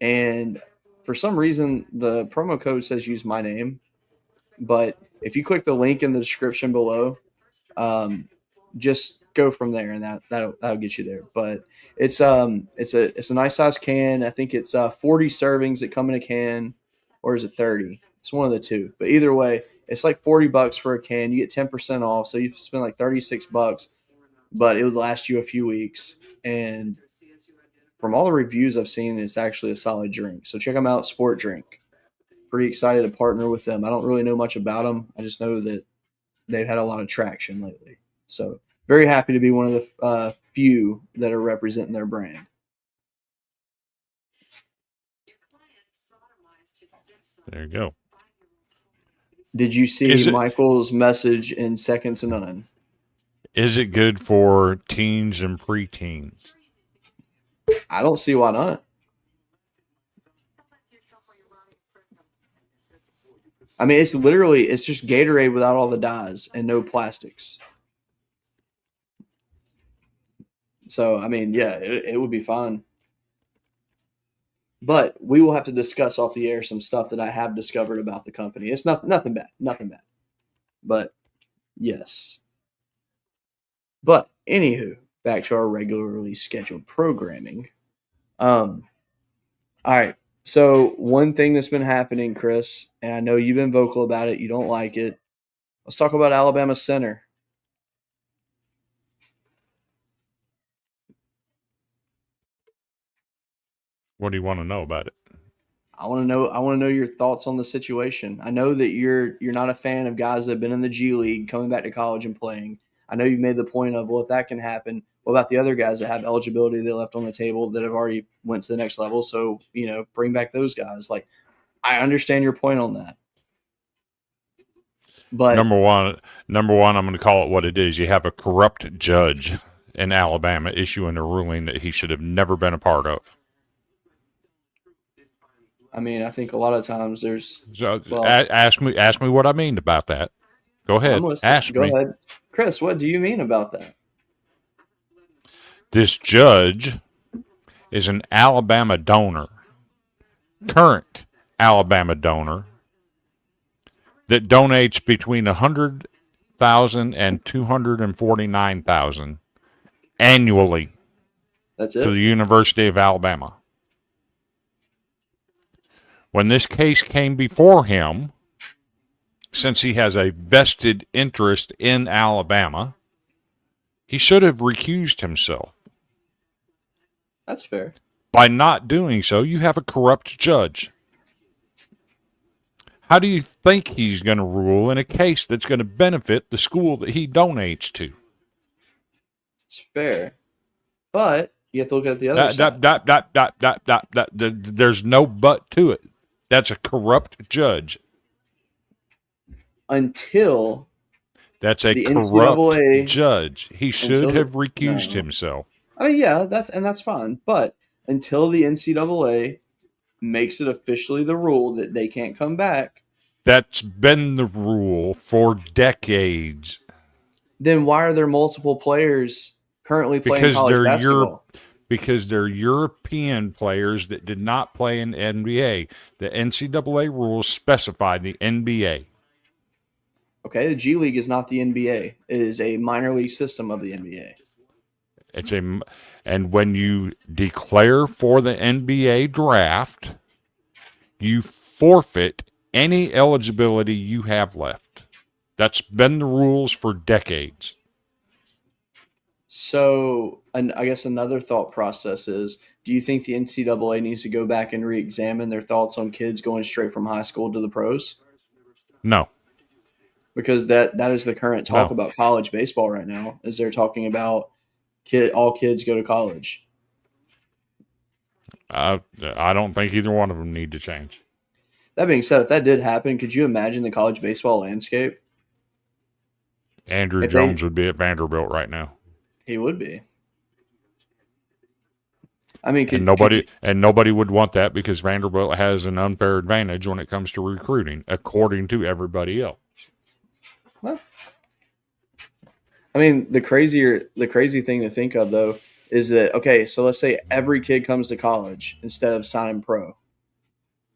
And for some reason, the promo code says use my name. But if you click the link in the description below, just go from there, and that'll get you there. But it's a nice size can. I think it's 40 servings that come in a can, or is it 30? It's one of the two. But either way, it's like $40 for a can. You get 10% off, so you spend like $36, but it would last you a few weeks. And from all the reviews I've seen, it's actually a solid drink. So check them out, Sport Drink. Pretty excited to partner with them. I don't really know much about them. I just know that they've had a lot of traction lately. So very happy to be one of the few that are representing their brand. There you go. Did you see Michael's message in Second to None? Is it good for teens and preteens? I don't see why not. I mean, it's just Gatorade without all the dyes and no plastics. So, I mean, yeah, it would be fine. But we will have to discuss off the air some stuff that I have discovered about the company. It's nothing bad. But, yes. But, anywho, back to our regularly scheduled programming. All right. So, one thing that's been happening, Chris, and I know you've been vocal about it. You don't like it. Let's talk about Alabama center. What do you want to know about it? I want to know your thoughts on the situation. I know that you're not a fan of guys that have been in the G League coming back to college and playing. I know you've made the point of, well, if that can happen, what about the other guys that have eligibility they left on the table that have already went to the next level? So, bring back those guys. Like, I understand your point on that. But number one, I'm going to call it what it is. You have a corrupt judge in Alabama issuing a ruling that he should have never been a part of. I mean, I think a lot of times there's. Ask me what I mean about that. Go ahead. Ask me. Go ahead, Chris. What do you mean about that? This judge is an Alabama donor, current Alabama donor, that donates between $100,000 and $249,000 annually. That's it? To the University of Alabama. When this case came before him, since he has a vested interest in Alabama, he should have recused himself. That's fair. By not doing so, you have a corrupt judge. How do you think he's going to rule in a case that's going to benefit the school that he donates to? It's fair. But you have to look at the other side. There's no but to it. That's a corrupt judge. Until that's a corrupt NCAA, judge. He should have recused himself. I mean, yeah, that's fine. But until the NCAA makes it officially the rule that they can't come back, that's been the rule for decades. Then why are there multiple players currently playing college basketball? Because they're European players that did not play in NBA. The NCAA rules specify the NBA. Okay, the G League is not the NBA. It is a minor league system of the NBA. And when you declare for the NBA draft, you forfeit any eligibility you have left. That's been the rules for decades. So, and I guess another thought process is, do you think the NCAA needs to go back and re-examine their thoughts on kids going straight from high school to the pros? No. Because that is the current talk about college baseball right now, is they're talking about all kids go to college. I don't think either one of them need to change. That being said, if that did happen, could you imagine the college baseball landscape? Andrew Jones would be at Vanderbilt right now. He would be. I mean, And could you? nobody would want that because Vanderbilt has an unfair advantage when it comes to recruiting, according to everybody else. Well, I mean, the crazy thing to think of though is that okay, so let's say every kid comes to college instead of signing pro.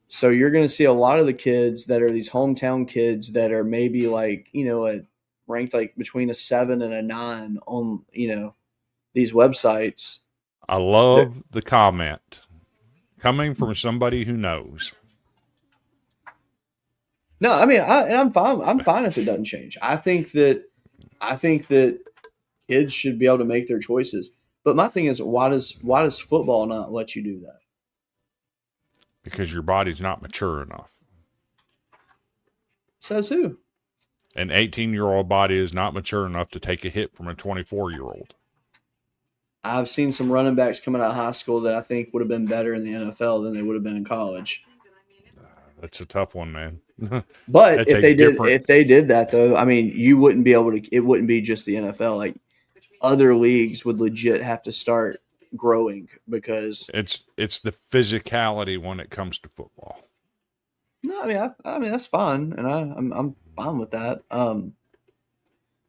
So you're going to see a lot of the kids that are these hometown kids that are maybe like ranked like between a 7 and a 9 on these websites. I That- love the comment coming from somebody who knows. No, I mean, I'm fine. I'm fine if it doesn't change. I think that kids should be able to make their choices. But my thing is, why does football not let you do that? Because your body's not mature enough. Says who? An 18-year-old body is not mature enough to take a hit from a 24-year-old. I've seen some running backs coming out of high school that I think would have been better in the NFL than they would have been in college. That's a tough one, man. But That's a different. if they did that though, I mean, you wouldn't be able to. It wouldn't be just the NFL. Like other leagues would legit have to start growing because It's the physicality when it comes to football. no, I mean that's fine, and I'm fine with that.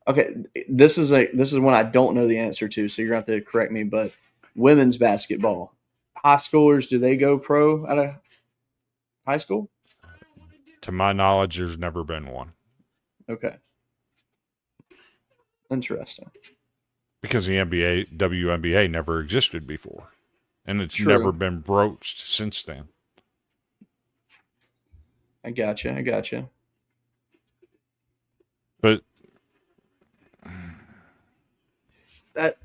Okay, this is one I don't know the answer to, so you're gonna have to correct me. But women's basketball, high schoolers, do they go pro out of high school? To my knowledge, there's never been one. Okay, interesting. Because the WNBA never existed before. And it's True. never been broached since then. I gotcha. But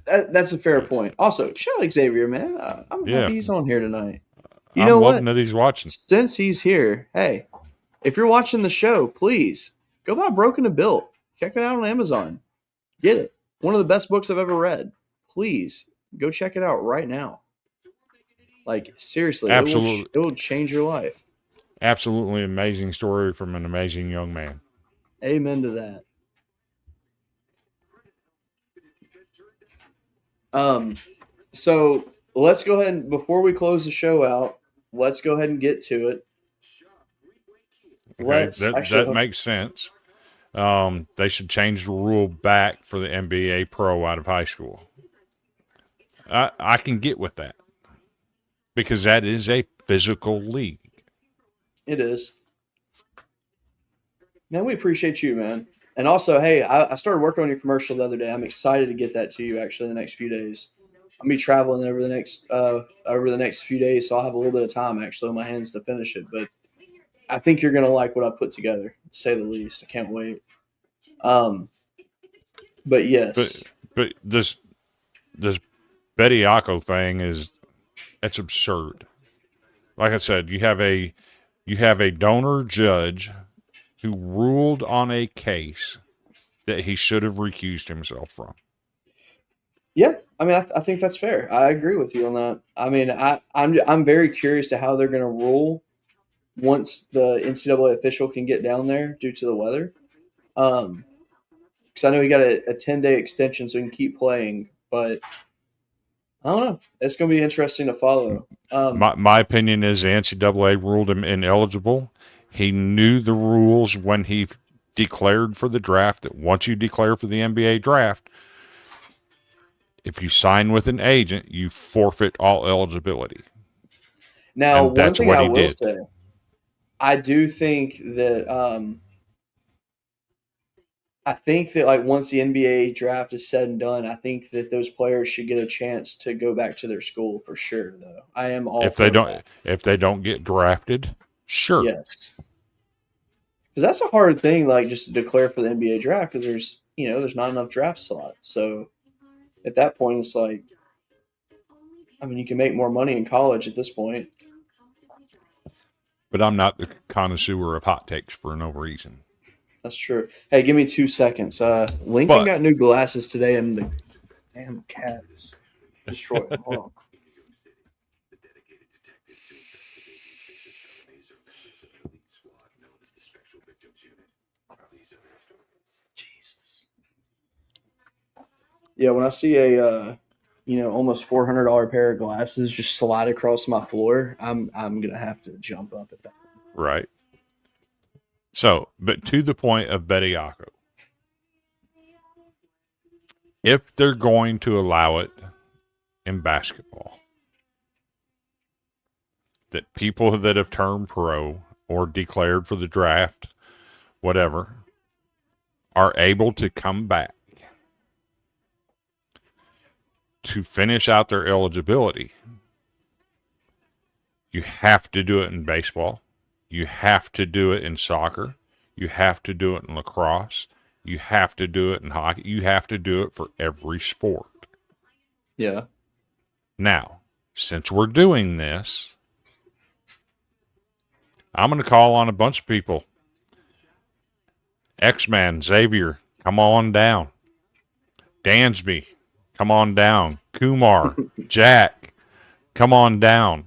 That's a fair point. Also, shout out Xavier, man. I'm Yeah. happy he's on here tonight. You I'm know loving what? that he's watching. Since he's here, hey, if you're watching the show, please go buy Broken and Built. Check it out on Amazon. Get it. One of the best books I've ever read. Please go check it out right now. Like seriously, Absolutely. it will change your life. Absolutely amazing story from an amazing young man. Amen to that. So let's go ahead and before we close the show out, let's go ahead and get to it. Okay, that makes sense. They should change the rule back for the NBA pro out of high school. I can get with that because that is a physical league. It is. Man, we appreciate you, man. And also, hey, I started working on your commercial the other day. I'm excited to get that to you actually the next few days. I'll be traveling over the next few days, so I'll have a little bit of time actually on my hands to finish it. But I think you're gonna like what I put together, to say the least. I can't wait. But yes. But this Betty Yako thing it's absurd. Like I said, you have a donor judge who ruled on a case that he should have recused himself from. Yeah, I mean, I think that's fair. I agree with you on that. I mean, I'm very curious to how they're going to rule once the NCAA official can get down there due to the weather. Because I know he got a 10-day extension so he can keep playing, but I don't know. It's going to be interesting to follow. My opinion is the NCAA ruled him ineligible. He knew the rules when he declared for the draft that once you declare for the NBA draft, if you sign with an agent, you forfeit all eligibility. Now, and that's one thing what I he will did. say, I do think that like once the NBA draft is said and done, I think that those players should get a chance to go back to their school for sure. Though I am all If for they that. don't get drafted, sure. Yes, because that's a hard thing, like just to declare for the NBA draft because there's not enough draft slots. So at that point, it's like, I mean, you can make more money in college at this point. But I'm not the connoisseur of hot takes for no reason. That's true. Hey, give me 2 seconds. Lincoln But- got new glasses today, and the damn cats destroyed them. Hold on. Jesus. Yeah, when I see a almost $400 pair of glasses just slide across my floor, I'm gonna have to jump up at that. Right. So, but to the point of Bediako, if they're going to allow it in basketball, that people that have turned pro or declared for the draft, whatever, are able to come back to finish out their eligibility, you have to do it in baseball. You have to do it in soccer. You have to do it in lacrosse. You have to do it in hockey. You have to do it for every sport. Yeah. Now, since we're doing this, I'm going to call on a bunch of people. X-Man, Xavier, come on down. Dansby, come on down. Kumar, Jack, come on down.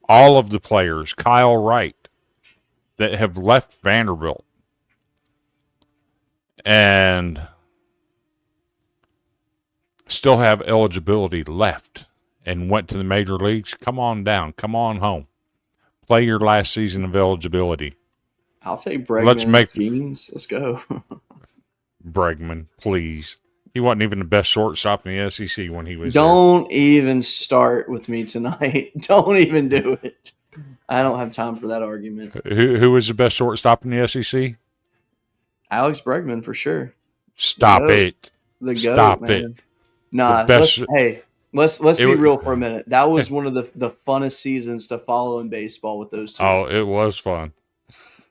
All of the players, Kyle Wright, that have left Vanderbilt and still have eligibility left and went to the major leagues, come on down. Come on home. Play your last season of eligibility. I'll take Bregman's teams. Let's go. Bregman, please. He wasn't even the best shortstop in the SEC when he was Don't even start with me tonight. Don't even do it. I don't have time for that argument. Who was the best shortstop in the SEC? Alex Bregman, for sure. Stop it. The GOAT, Stop man. it. Nah, let's be real for a minute. That was one of the funnest seasons to follow in baseball with those two. Oh, it was fun.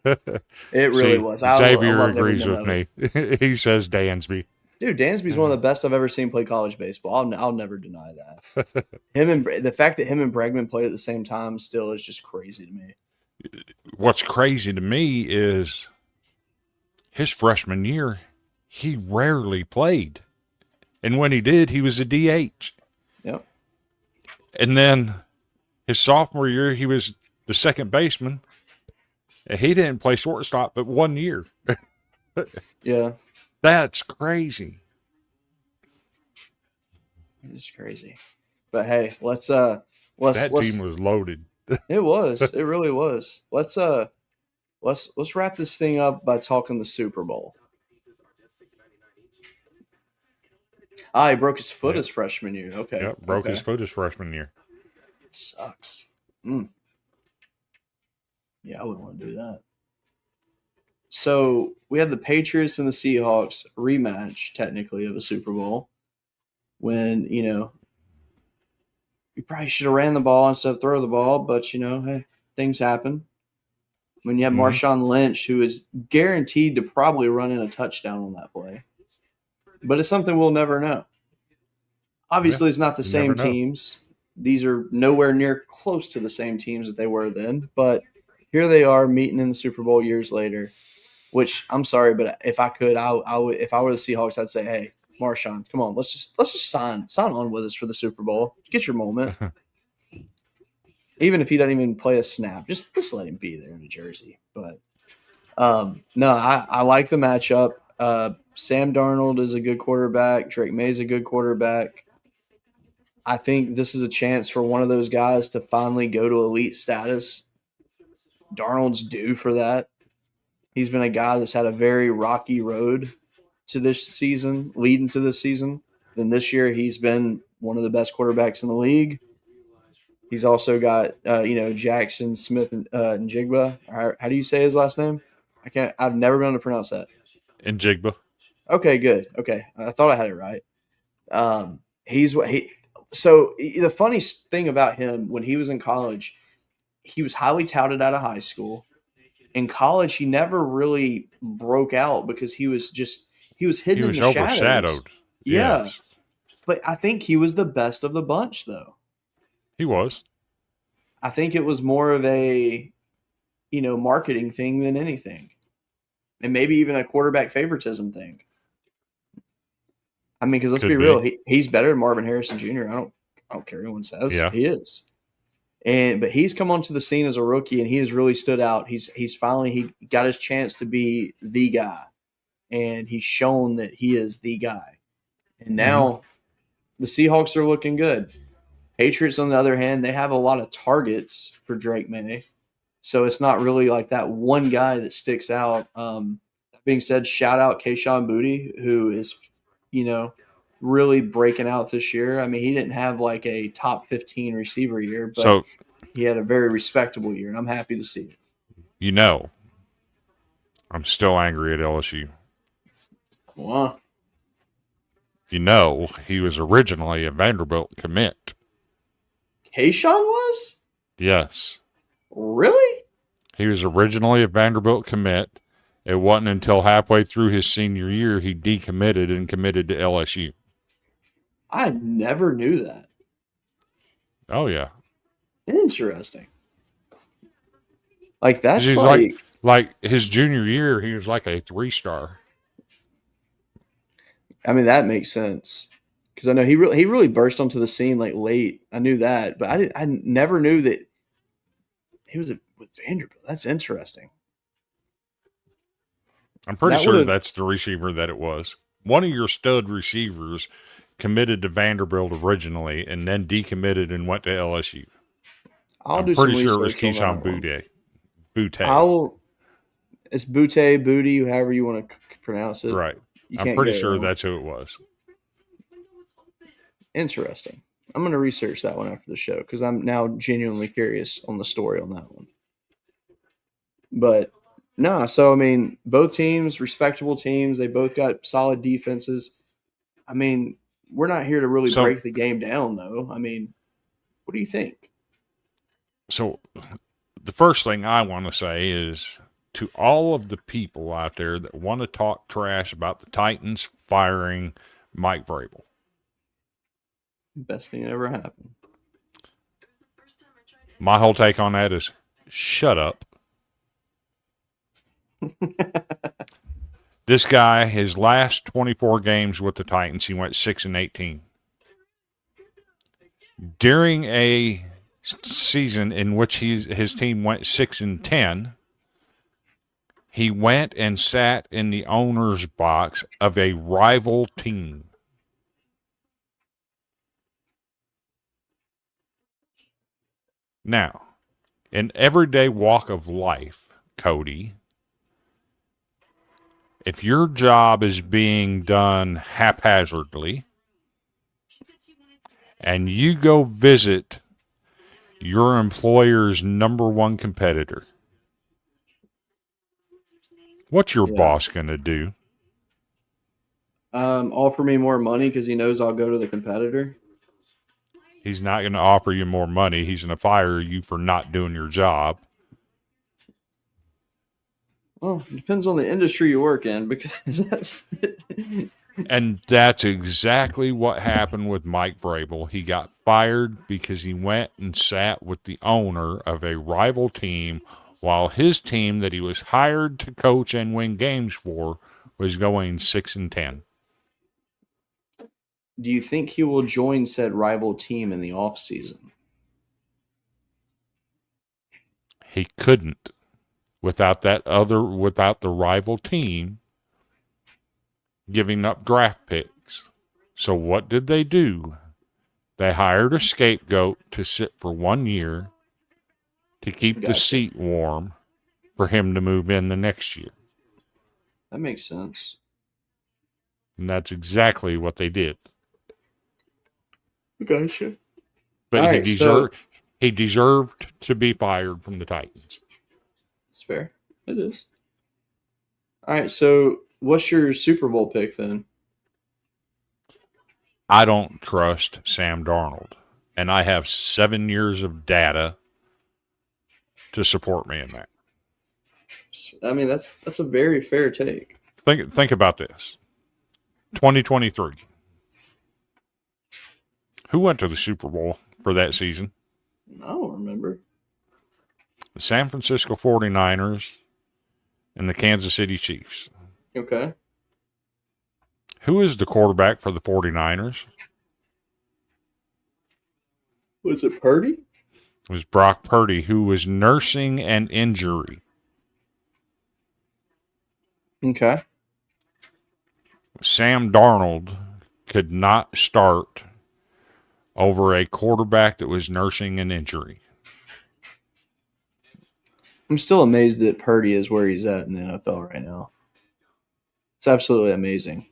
It really was. Xavier agrees with me. He says Dansby. Dude, Dansby's one of the best I've ever seen play college baseball. I'll never deny that. The fact that him and Bregman played at the same time still is just crazy to me. What's crazy to me is his freshman year, he rarely played. And when he did, he was a DH. Yep. And then his sophomore year, he was the second baseman. And he didn't play shortstop but 1 year. Yeah. That's crazy. It's crazy. But hey, let's that team was loaded. It was. It really was. Let's wrap this thing up by talking the Super Bowl. He broke his foot his freshman year. Okay. Yep, broke his foot his freshman year. It sucks. Yeah, I wouldn't want to do that. So we had the Patriots and the Seahawks rematch, technically, of a Super Bowl. When, you probably should have ran the ball instead of throw the ball, but, hey, things happen. When you have Marshawn Lynch, who is guaranteed to probably run in a touchdown on that play. But it's something we'll never know. Obviously, it's not the same teams. These are nowhere near close to the same teams that they were then. But here they are meeting in the Super Bowl years later. Which, I'm sorry, but if I could, I would. If I were the Seahawks, I'd say, "Hey, Marshawn, come on, let's just sign on with us for the Super Bowl. Get your moment." Even if he doesn't even play a snap, just let him be there in a jersey. But no, I like the matchup. Sam Darnold is a good quarterback. Drake May is a good quarterback. I think this is a chance for one of those guys to finally go to elite status. Darnold's due for that. He's been a guy that's had a very rocky road to this season, leading to this season. Then this year, he's been one of the best quarterbacks in the league. He's also got, Jackson Smith and Njigba. How do you say his last name? I've never been able to pronounce that. Njigba. Okay, good. Okay, I thought I had it right. So the funny thing about him, when he was in college, he was highly touted out of high school. In college, he never really broke out because he was hidden in the overshadowed. shadows. Yeah. Yes. But I think he was the best of the bunch, though. He was. I think it was more of a, marketing thing than anything. And maybe even a quarterback favoritism thing. I mean, because let's be real, he's better than Marvin Harrison Jr. I don't care what anyone says. Yeah. He is. But he's come onto the scene as a rookie, and he has really stood out. He's finally got his chance to be the guy, and he's shown that he is the guy. And now, the Seahawks are looking good. Patriots, on the other hand, they have a lot of targets for Drake May. So it's not really like that one guy that sticks out. That being said, shout out Kayshon Boutte, who is, really breaking out this year. I mean, he didn't have like a top 15 receiver year, but So, he had a very respectable year, and I'm happy to see it. I'm still angry at LSU. Wow. He was originally a Vanderbilt commit. Kayshawn was? Yes. Really? He was originally a Vanderbilt commit. It wasn't until halfway through his senior year he decommitted and committed to LSU. I never knew that. Oh, yeah. Interesting. Like, that's He's like his junior year, he was like a 3-star. I mean, that makes sense. Because I know he really burst onto the scene like late. I knew that, but I never knew that he was with Vanderbilt. That's interesting. I'm pretty sure that's the receiver that it was. One of your stud receivers committed to Vanderbilt originally and then decommitted and went to LSU. I'm pretty sure it was Kayshon Boutte. It's Boutte, however you want to pronounce it. Right. I'm pretty sure that's who it was. Interesting. I'm going to research that one after the show because I'm now genuinely curious on the story on that one. But no, so I mean, both teams, respectable teams. They both got solid defenses. I mean, we're not here to really break the game down, though. I mean, what do you think? So the first thing I want to say is to all of the people out there that want to talk trash about the Titans firing Mike Vrabel. Best thing that ever happened. My whole take on that is shut up. This guy, his last 24 games with the Titans, he went 6-18. During a season in which his team went 6-10, he went and sat in the owner's box of a rival team. Now, in everyday walk of life, Cody, if your job is being done haphazardly and you go visit your employer's number one competitor, what's your boss going to do? Offer me more money because he knows I'll go to the competitor. He's not going to offer you more money. He's going to fire you for not doing your job. Well, it depends on the industry you work in because that's... And that's exactly what happened with Mike Vrabel. He got fired because he went and sat with the owner of a rival team while his team that he was hired to coach and win games for was going 6-10. Do you think he will join said rival team in the offseason? He couldn't without the rival team giving up draft picks. So what did they do? They hired a scapegoat to sit for 1 year to keep the seat warm for him to move in the next year. That makes sense. And that's exactly what they did. Gotcha. But he deserved to be fired from the Titans. It's fair. It is. All right, so what's your Super Bowl pick then? I don't trust Sam Darnold, and I have 7 years of data to support me in that. I mean, that's a very fair take. Think about this. 2023. Who went to the Super Bowl for that season? I don't remember. The San Francisco 49ers and the Kansas City Chiefs. Okay. Who is the quarterback for the 49ers? Was it Purdy? It was Brock Purdy, who was nursing an injury. Okay. Sam Darnold could not start over a quarterback that was nursing an injury. I'm still amazed that Purdy is where he's at in the NFL right now. It's absolutely amazing.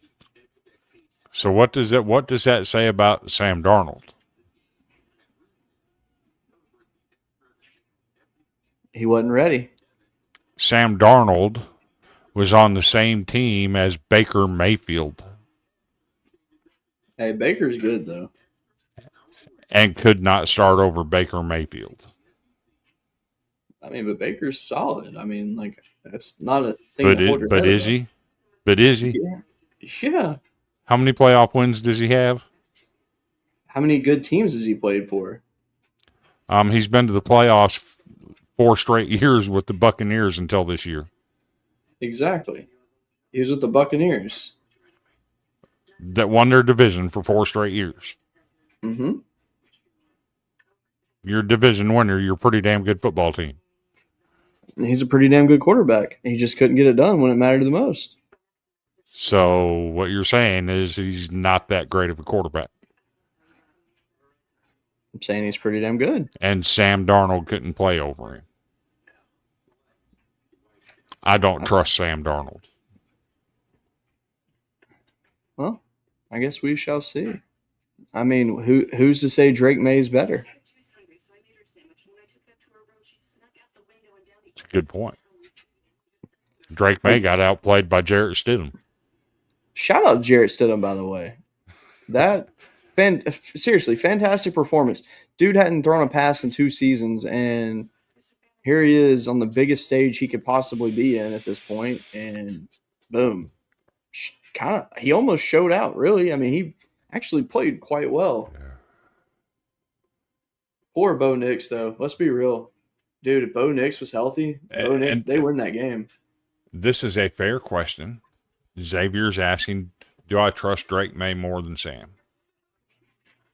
So what does that say about Sam Darnold? He wasn't ready. Sam Darnold was on the same team as Baker Mayfield Hey, Baker's good though. and could not start over Baker Mayfield. I mean, but Baker's solid. I mean, like that's not a thing to hold your But head is above. he? But is he? Yeah. Yeah. How many playoff wins does he have? How many good teams has he played for? He's been to the playoffs 4 straight years with the Buccaneers until this year. Exactly. He was with the Buccaneers. That won their division for 4 straight years. Mm-hmm. You're a division winner. You're a pretty damn good football team. He's a pretty damn good quarterback. He just couldn't get it done when it mattered the most. So what you're saying is he's not that great of a quarterback. I'm saying he's pretty damn good. And Sam Darnold couldn't play over him. I don't trust Sam Darnold. Well, I guess we shall see. I mean, who's to say Drake May's better? It's a good point. Drake May got outplayed by Jarrett Stidham. Shout out Jarrett Stidham, by the way. Seriously, fantastic performance. Dude hadn't thrown a pass in 2 seasons, and here he is on the biggest stage he could possibly be in at this point, and boom. He almost showed out, really. I mean, he actually played quite well. Yeah. Poor Bo Nix, though. Let's be real. Dude, if Bo Nix was healthy, they win that game. This is a fair question. Xavier's asking, do I trust Drake May more than Sam?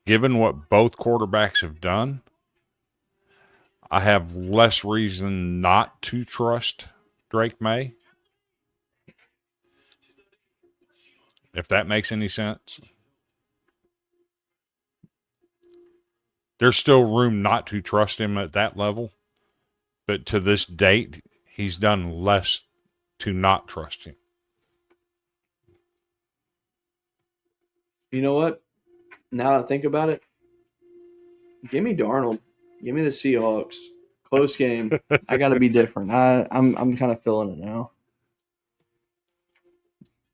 Given what both quarterbacks have done, I have less reason not to trust Drake May. If that makes any sense. There's still room not to trust him at that level. But to this date, he's done less to not trust him. You know what? Now that I think about it, give me Darnold. Give me the Seahawks. Close game. I got to be different. I'm kind of feeling it now.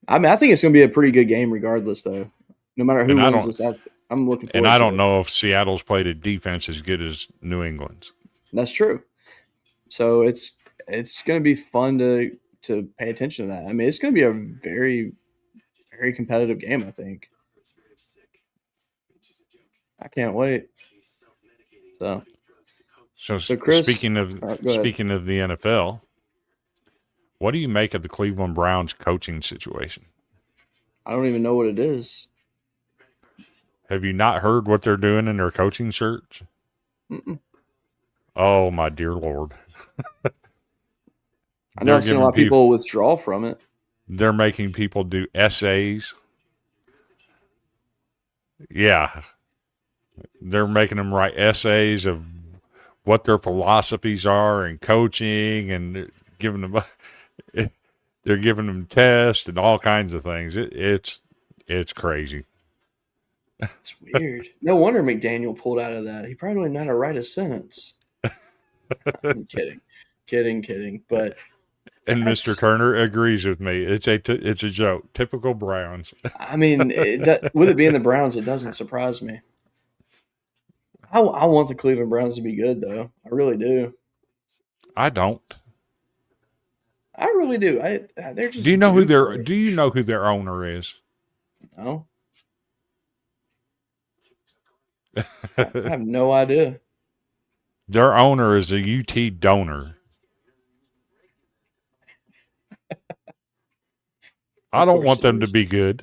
I mean, I think it's going to be a pretty good game regardless, though. No matter who wins this, I'm looking forward to it. And I don't know if Seattle's played a defense as good as New England's. That's true. So it's going to be fun to pay attention to that. I mean, it's going to be a very, very competitive game, I think. I can't wait. So Chris, speaking of the NFL, what do you make of the Cleveland Browns coaching situation? I don't even know what it is. Have you not heard what they're doing in their coaching search? Mm-mm. Oh, my dear Lord. I know I've seen a lot of people withdraw from it. They're making people do essays. Yeah. They're making them write essays of what their philosophies are in coaching, and they're giving them tests and all kinds of things. It's crazy. It's weird. No wonder McDaniel pulled out of that. He probably wouldn't know how to write a sentence. I'm kidding. But and Mr. Turner agrees with me. It's a joke. Typical Browns. I mean, with it being the Browns, it doesn't surprise me. I want the Cleveland Browns to be good, though. I really do. I don't. I really do. They're just. Do you know who their owner is? No. I have no idea. Their owner is a UT donor. I don't want them to be good.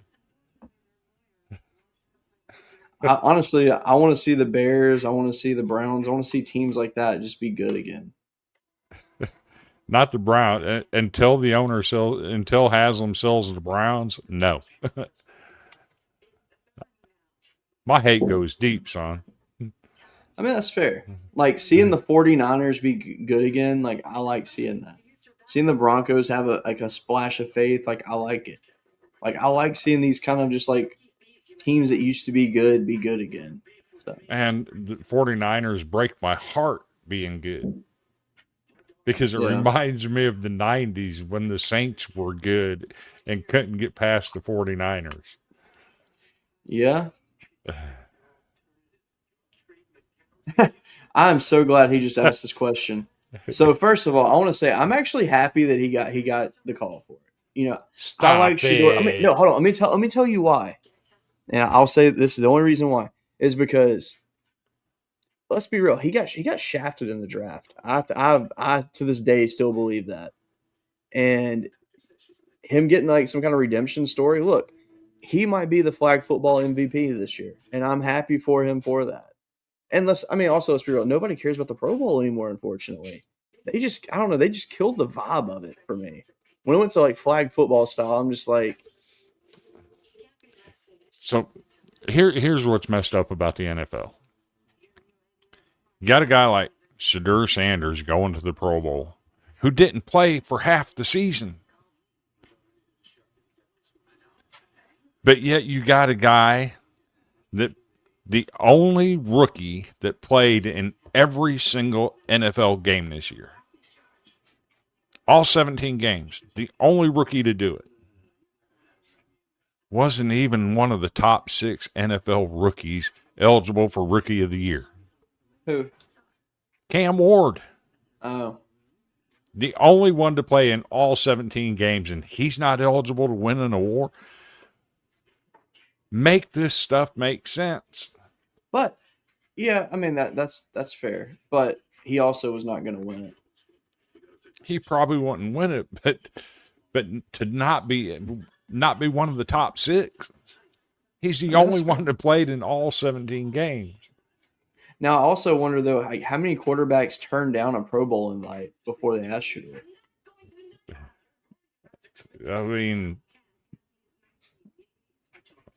Honestly, I want to see the Bears. I want to see the Browns. I want to see teams like that just be good again. Not the Browns. Until the owner Haslam sells the Browns, no. My hate goes deep, son. I mean, that's fair. Like seeing the 49ers be good again, like I like seeing that. Seeing the Broncos have a splash of faith, like I like it. Like I like seeing these kind of just like teams that used to be good again. So And the 49ers break my heart being good because it yeah, reminds me of the 90s when the Saints were good and couldn't get past the 49ers. yeah. I'm so glad he just asked this question. So first of all, I want to say I'm actually happy that he got the call for it. You know, I like Stop Shador. I mean, no, it. hold on. Let me tell you why. And I'll say this is the only reason why is because let's be real. He got shafted in the draft. I to this day still believe that. And him getting like some kind of redemption story. Look, he might be the flag football MVP this year, and I'm happy for him for that. And let's be real. Nobody cares about the Pro Bowl anymore. Unfortunately, I don't know. They just killed the vibe of it for me. When it went to like flag football style, I'm just like, So here's what's messed up about the NFL. You got a guy like Shedeur Sanders going to the Pro Bowl who didn't play for half the season. But yet you got a guy that the only rookie that played in every single NFL game this year. All 17 games. The only rookie to do it. Wasn't even one of the top 6 NFL rookies eligible for Rookie of the Year. who? Cam Ward. Oh, The only one to play in all 17 games, and he's not eligible to win an award. Make this stuff make sense. but yeah, I mean that's fair. But he also was not going to win it. He probably wouldn't win it, but to not be one of the top 6. He's the only one that played in all 17 games. Now, I also wonder though, like, how many quarterbacks turned down a Pro Bowl invite before they asked you to? I mean,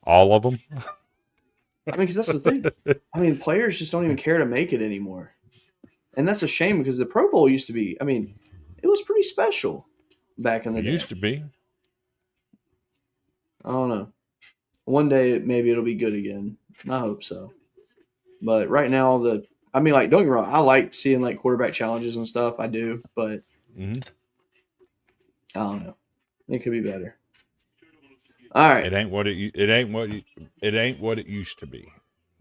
all of them. I mean, because that's the thing. I mean, players just don't even care to make it anymore, and that's a shame because the Pro Bowl used to be. I mean, it was pretty special back in the It day. used to be. I don't know. One day maybe it'll be good again. I hope so. But right now, like, don't get me wrong. I like seeing like quarterback challenges and stuff. I do, but I don't know. It could be better. All right. It ain't what it used to be.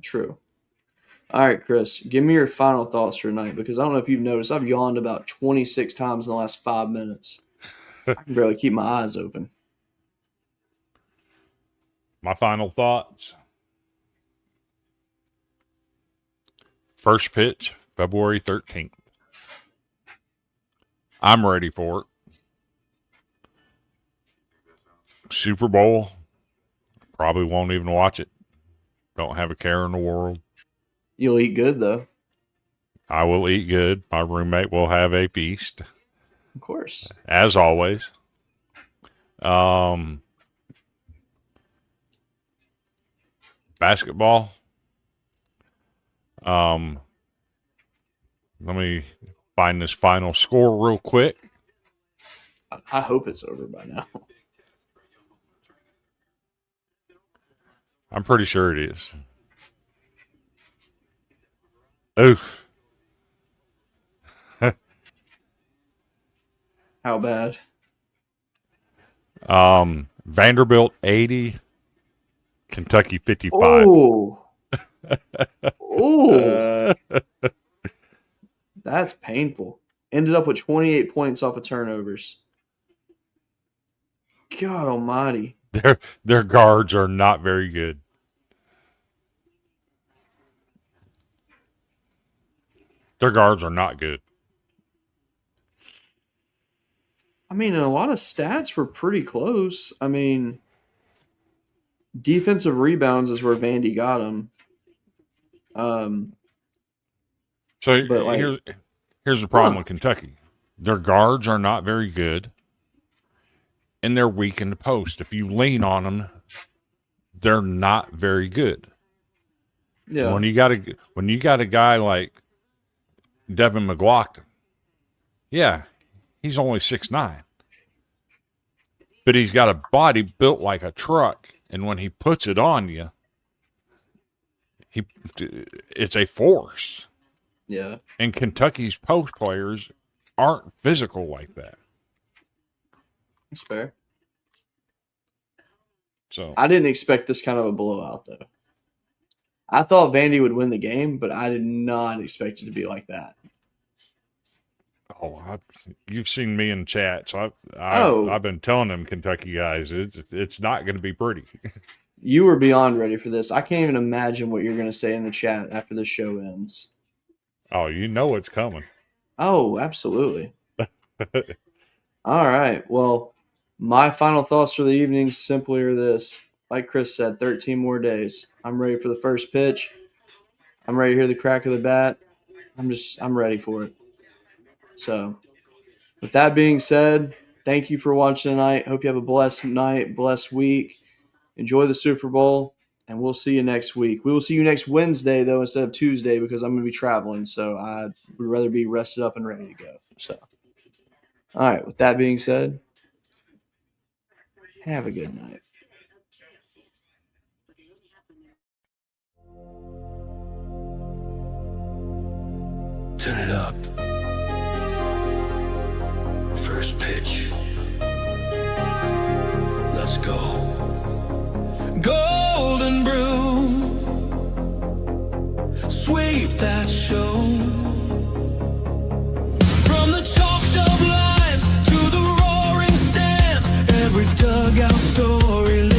True. All right, Chris, give me your final thoughts for tonight because I don't know if you've noticed, I've yawned about 26 times in the last 5 minutes. I can barely keep my eyes open. My final thoughts. First pitch, February 13th. I'm ready for it. Super Bowl. Probably won't even watch it. Don't have a care in the world. You'll eat good, though. I will eat good. My roommate will have a feast. Of course. As always. Basketball. Let me find this final score real quick. I hope it's over by now. I'm pretty sure it is. Oof. How bad? Vanderbilt 80, Kentucky 55. Oh. Oh. That's painful. Ended up with 28 points off of turnovers. God almighty. Their guards are not very good. Their guards are not good. I mean, a lot of stats were pretty close. I mean, defensive rebounds is where Vandy got them. So But, like- here's the problem with Kentucky. Their guards are not very good, and they're weak in the post. If you lean on them, they're not very good. Yeah. When you got a guy like Devin McLaughlin, yeah, he's only 6'9", but he's got a body built like a truck, and when he puts it on you, it's a force. Yeah. And Kentucky's post players aren't physical like that. That's fair. So I didn't expect this kind of a blowout, though. I thought Vandy would win the game, but I did not expect it to be like that. you've seen me in chat, so Oh. I've been telling them Kentucky guys it's not going to be pretty. You were beyond ready for this. I can't even imagine what you're going to say in the chat after the show ends. Oh, you know it's coming. Oh, absolutely. All right. Well, my final thoughts for the evening simply are this. Like Chris said, 13 more days. I'm ready for the first pitch. I'm ready to hear the crack of the bat. I'm ready for it. So, with that being said, thank you for watching tonight. Hope you have a blessed night, blessed week. Enjoy the Super Bowl, and we'll see you next week. We will see you next Wednesday, though, instead of Tuesday, because I'm going to be traveling. So, I would rather be rested up and ready to go. So, all right. With that being said, have a good night. Turn it up. First pitch. Let's go. Golden brew. Sweep that show. From the chalked up lines to the roaring stands, every dugout story